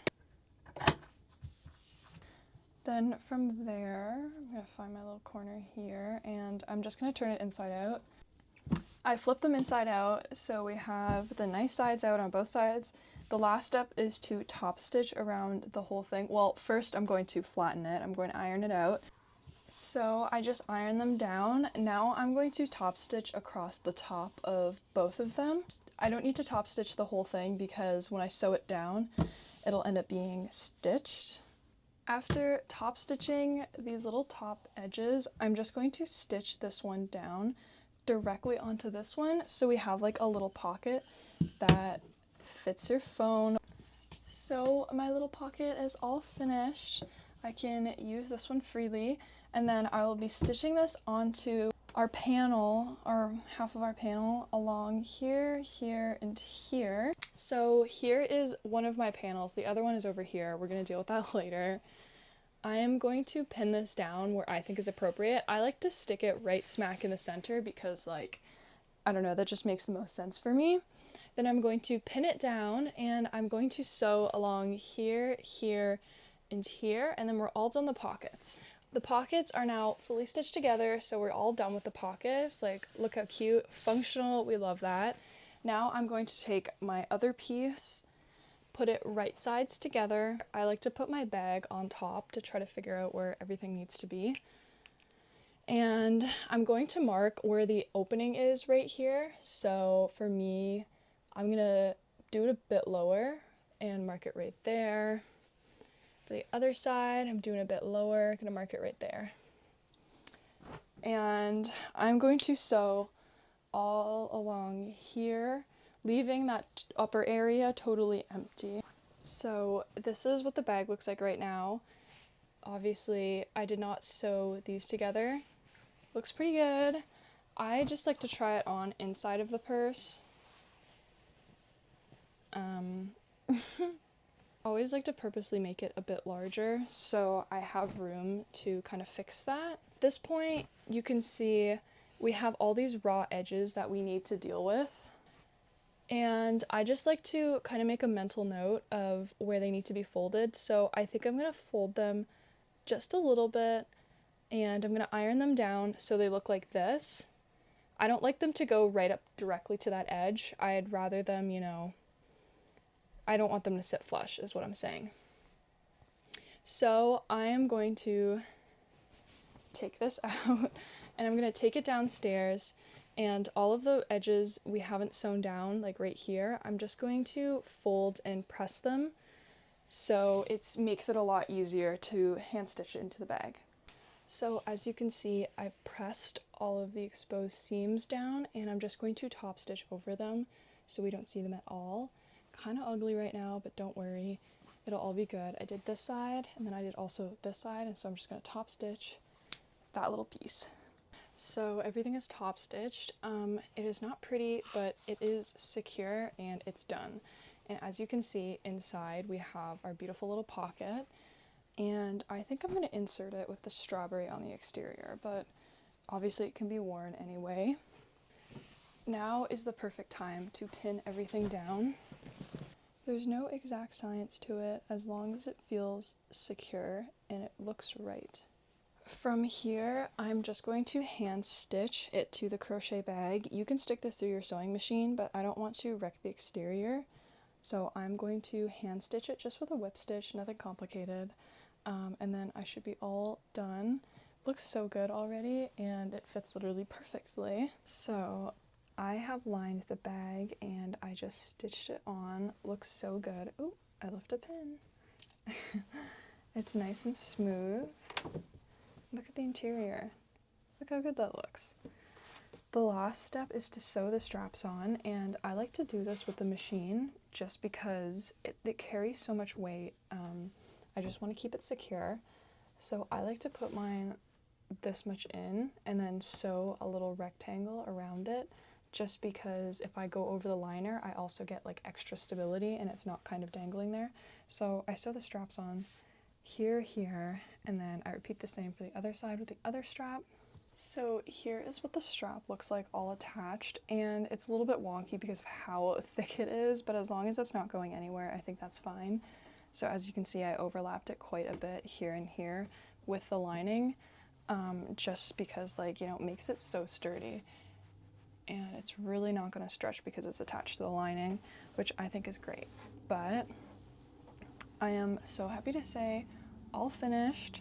[SPEAKER 1] Then from there, I'm going to find my little corner here and I'm just going to turn it inside out. I flip them inside out so we have the nice sides out on both sides. The last step is to top stitch around the whole thing. Well, first I'm going to flatten it. I'm going to iron it out. So I just iron them down. Now I'm going to top stitch across the top of both of them. I don't need to top stitch the whole thing because when I sew it down, it'll end up being stitched. After top stitching these little top edges, I'm just going to stitch this one down directly onto this one so we have like a little pocket that fits your phone. So my little pocket is all finished. I can use this one freely, and then I will be stitching this onto our panel, or half of our panel, along here, here, and here. So here is one of my panels. The other one is over here. We're going to deal with that later. I am going to pin this down where I think is appropriate. I like to stick it right smack in the center because, like, I don't know, that just makes the most sense for me. Then I'm going to pin it down and I'm going to sew along here, here, and here, and then we're all done the pockets. The pockets are now fully stitched together, so we're all done with the pockets. Like, look how cute, functional, we love that. Now I'm going to take my other piece, put it right sides together. I like to put my bag on top to try to figure out where everything needs to be. And I'm going to mark where the opening is right here. So for me, I'm gonna do it a bit lower and mark it right there. For the other side, I'm doing a bit lower, gonna mark it right there. And I'm going to sew all along here, leaving that upper area totally empty. So this is what the bag looks like right now. Obviously, I did not sew these together. Looks pretty good. I just like to try it on inside of the purse. Always like to purposely make it a bit larger so I have room to kind of fix that. At this point, you can see we have all these raw edges that we need to deal with. And I just like to kind of make a mental note of where they need to be folded. So I think I'm going to fold them just a little bit and I'm going to iron them down so they look like this. I don't like them to go right up directly to that edge. I'd rather them, you know, I don't want them to sit flush is what I'm saying. So I am going to take this out and I'm going to take it downstairs, and all of the edges we haven't sewn down, like right here, I'm just going to fold and press them so it makes it a lot easier to hand stitch it into the bag. So as you can see, I've pressed all of the exposed seams down and I'm just going to top stitch over them so we don't see them at all. Kind of ugly right now, but don't worry, it'll all be good. I did this side and then I did also this side, and so I'm just going to top stitch that little piece. So everything is top stitched. It is not pretty, but it is secure and it's done. And as you can see inside, we have our beautiful little pocket, and I think I'm going to insert it with the strawberry on the exterior, but obviously it can be worn anyway. Now is the perfect time to pin everything down. There's no exact science to it as long as it feels secure and it looks right. From here, I'm just going to hand stitch it to the crochet bag. You can stick this through your sewing machine, but I don't want to wreck the exterior. So I'm going to hand stitch it just with a whip stitch, nothing complicated. And then I should be all done. Looks so good already and it fits literally perfectly. So I have lined the bag and I just stitched it on. Looks so good. Ooh, I left a pin. It's nice and smooth. Look at the interior. Look how good that looks. The last step is to sew the straps on, and I like to do this with the machine just because it carries so much weight. I just want to keep it secure. So I like to put mine this much in and then sew a little rectangle around it, just because if I go over the liner, I also get like extra stability and it's not kind of dangling there. So I sew the straps on here, here, and then I repeat the same for the other side with the other strap. So here is what the strap looks like all attached, and it's a little bit wonky because of how thick it is, but as long as it's not going anywhere, I think that's fine. So as you can see, I overlapped it quite a bit here and here with the lining, just because, like, you know, it makes it so sturdy. And it's really not going to stretch because it's attached to the lining, which I think is great. But I am so happy to say, all finished,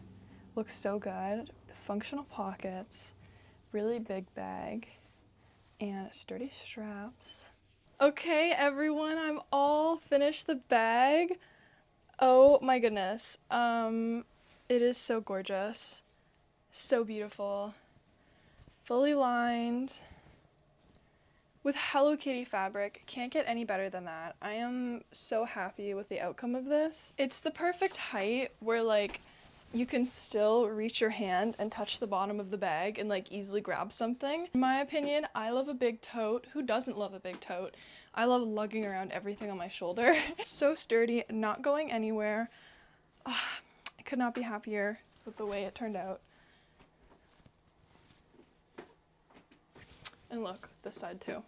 [SPEAKER 1] looks so good. Functional pockets, really big bag, and sturdy straps. Okay, everyone, I'm all finished the bag. Oh my goodness. It is so gorgeous. So beautiful. Fully lined with Hello Kitty fabric. Can't get any better than that. I am so happy with the outcome of this. It's the perfect height where, like, you can still reach your hand and touch the bottom of the bag and, like, easily grab something. In my opinion, I love a big tote. Who doesn't love a big tote? I love lugging around everything on my shoulder. So sturdy, not going anywhere. Oh, I could not be happier with the way it turned out. And look, this side too.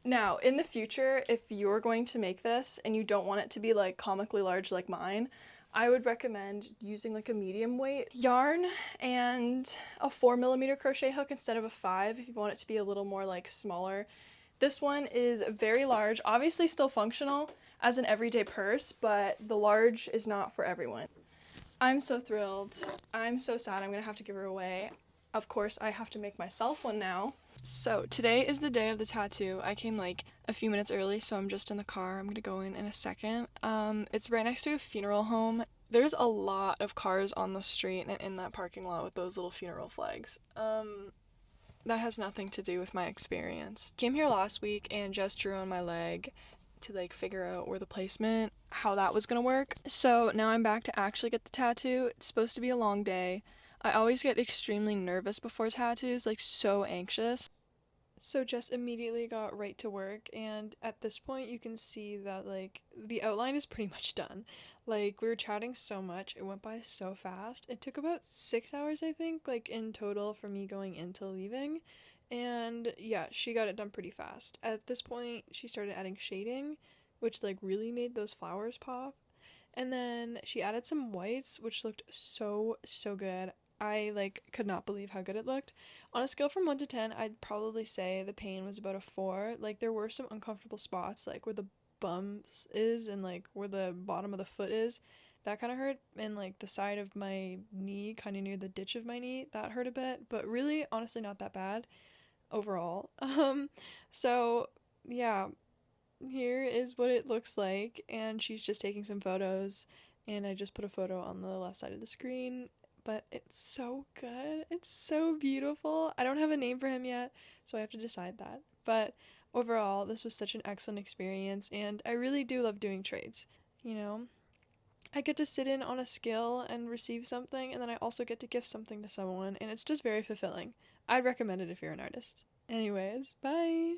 [SPEAKER 1] Now, in the future, if you're going to make this and you don't want it to be, like, comically large like mine, I would recommend using, like, a medium weight yarn and a 4mm crochet hook instead of a 5 if you want it to be a little more, like, smaller. This one is very large, obviously still functional as an everyday purse, but the large is not for everyone. I'm so thrilled. I'm so sad I'm gonna have to give her away. Of course, I have to make myself one now. So today is the day of the tattoo. I came like a few minutes early, so I'm just in the car. I'm gonna go in a second. It's right next to a funeral home. There's a lot of cars on the street and in that parking lot with those little funeral flags. That has nothing to do with my experience. Came here last week and just drew on my leg to, like, figure out where the placement, how that was gonna work. So now I'm back to actually get the tattoo. It's supposed to be a long day. I always get extremely nervous before tattoos, like so anxious. So just immediately got right to work, and at this point you can see that, like, the outline is pretty much done. Like, we were chatting so much, it went by so fast. It took about 6 hours, I think, like, in total for me going into leaving. And yeah, she got it done pretty fast. At this point, she started adding shading, which, like, really made those flowers pop. And then she added some whites, which looked so, so good. I, like, could not believe how good it looked. On a scale from 1 to 10, I'd probably say the pain was about a 4. Like, there were some uncomfortable spots, like where the bumps is and, like, where the bottom of the foot is. That kind of hurt. And, like, the side of my knee, kind of near the ditch of my knee, that hurt a bit. But really, honestly, not that bad overall. So, yeah, here is what it looks like. And she's just taking some photos. And I just put a photo on the left side of the screen. But it's so good. It's so beautiful. I don't have a name for him yet, so I have to decide that. But overall, this was such an excellent experience, and I really do love doing trades. You know, I get to sit in on a skill and receive something, and then I also get to gift something to someone, and it's just very fulfilling. I'd recommend it if you're an artist. Anyways, bye!